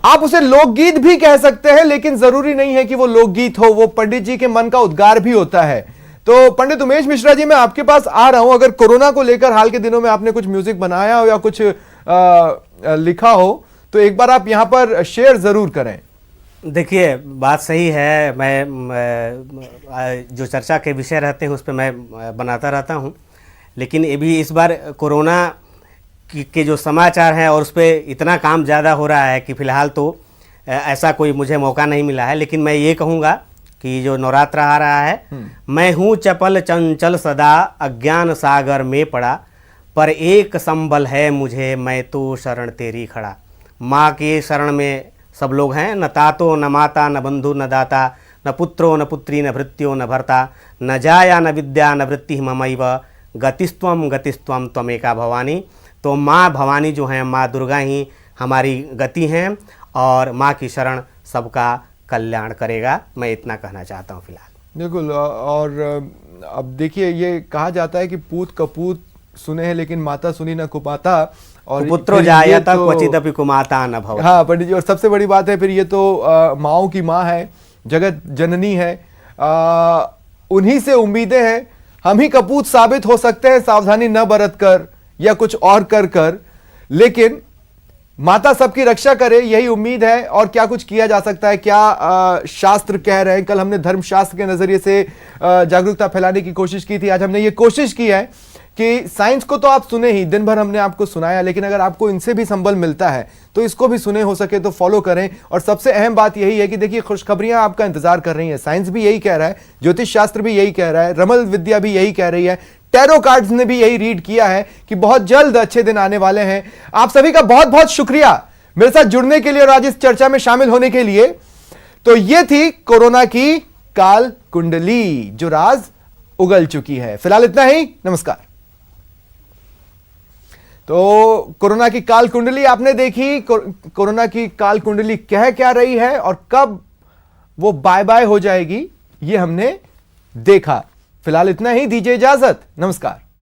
आप उसे लोकगीत भी कह सकते हैं, लेकिन जरूरी नहीं है कि वो लोकगीत हो, वो पंडित जी के मन का उद्गार भी होता है। तो पंडित उमेश मिश्रा जी, मैं आपके पास आ रहा हूं। अगर कोरोना को लेकर हाल के दिनों में आपने कुछ म्यूजिक बनाया हो या कुछ लिखा हो तो एक बार आप यहां पर शेयर जरूर करें। देखिए, बात सही है। मैं जो चर्चा के विषय रहते हैं उस पर मैं बनाता रहता हूं, लेकिन ये भी इस बार कोरोना के जो समाचार हैं और उस पर इतना काम ज़्यादा हो रहा है कि फ़िलहाल तो ऐसा कोई मुझे मौका नहीं मिला है। लेकिन मैं ये कहूँगा कि जो नवरात्र आ रहा है, मैं हूँ चपल चंचल सदा अज्ञान सागर में पड़ा, पर एक संबल है मुझे, मैं तो शरण तेरी खड़ा। माँ के शरण में सब लोग हैं, न तातो न माता न बंधु न दाता, न पुत्रो न पुत्री न भृत्यो न भर्ता, न जाया न विद्या न वृत्ति ममैव, गतिस्त्वम गतिस्त्वम त्वमेका भवानी। तो माँ भवानी जो हैं, माँ दुर्गा ही हमारी गति हैं और माँ की शरण सबका कल्याण करेगा। मैं इतना कहना चाहता हूँ फिलहाल। बिल्कुल। और अब देखिए, ये कहा जाता है कि पूत कपूत सुने हैं लेकिन माता सुनी न कुमाता, और पुत्रो जायता क्वचिदपि कुमाता न भव। हाँ पंडित जी, और सबसे बड़ी बात है फिर ये तो माँओं की माँ है, जगत जननी है, उन्हीं से उम्मीदें हैं। हम ही कपूत साबित हो सकते हैं सावधानी न बरत कर या कुछ और कर। लेकिन माता सबकी रक्षा करे, यही उम्मीद है। और क्या कुछ किया जा सकता है, क्या शास्त्र कह रहे हैं। कल हमने धर्मशास्त्र के नजरिए से जागरूकता फैलाने की कोशिश की थी, आज हमने ये कोशिश की है कि साइंस को तो आप सुने ही, दिन भर हमने आपको सुनाया, लेकिन अगर आपको इनसे भी संबल मिलता है तो इसको भी सुने, हो सके तो फॉलो करें। और सबसे अहम बात यही है कि देखिए, खुशखबरियां आपका इंतजार कर रही हैं। साइंस भी यही कह रहा है, ज्योतिष शास्त्र भी यही कह रहा है, रमल विद्या भी यही कह रही है, टैरो कार्ड्स ने भी यही रीड किया है कि बहुत जल्द अच्छे दिन आने वाले हैं। आप सभी का बहुत बहुत शुक्रिया मेरे साथ जुड़ने के लिए और आज इस चर्चा में शामिल होने के लिए। तो ये थी कोरोना की काल कुंडली, जो राज उगल चुकी है। फिलहाल इतना ही, नमस्कार। तो कोरोना की काल कुंडली आपने देखी, कोरोना की काल कुंडली कह क्या रही है और कब वो बाय बाय हो जाएगी, ये हमने देखा। फिलहाल इतना ही, दीजिए इजाजत, नमस्कार।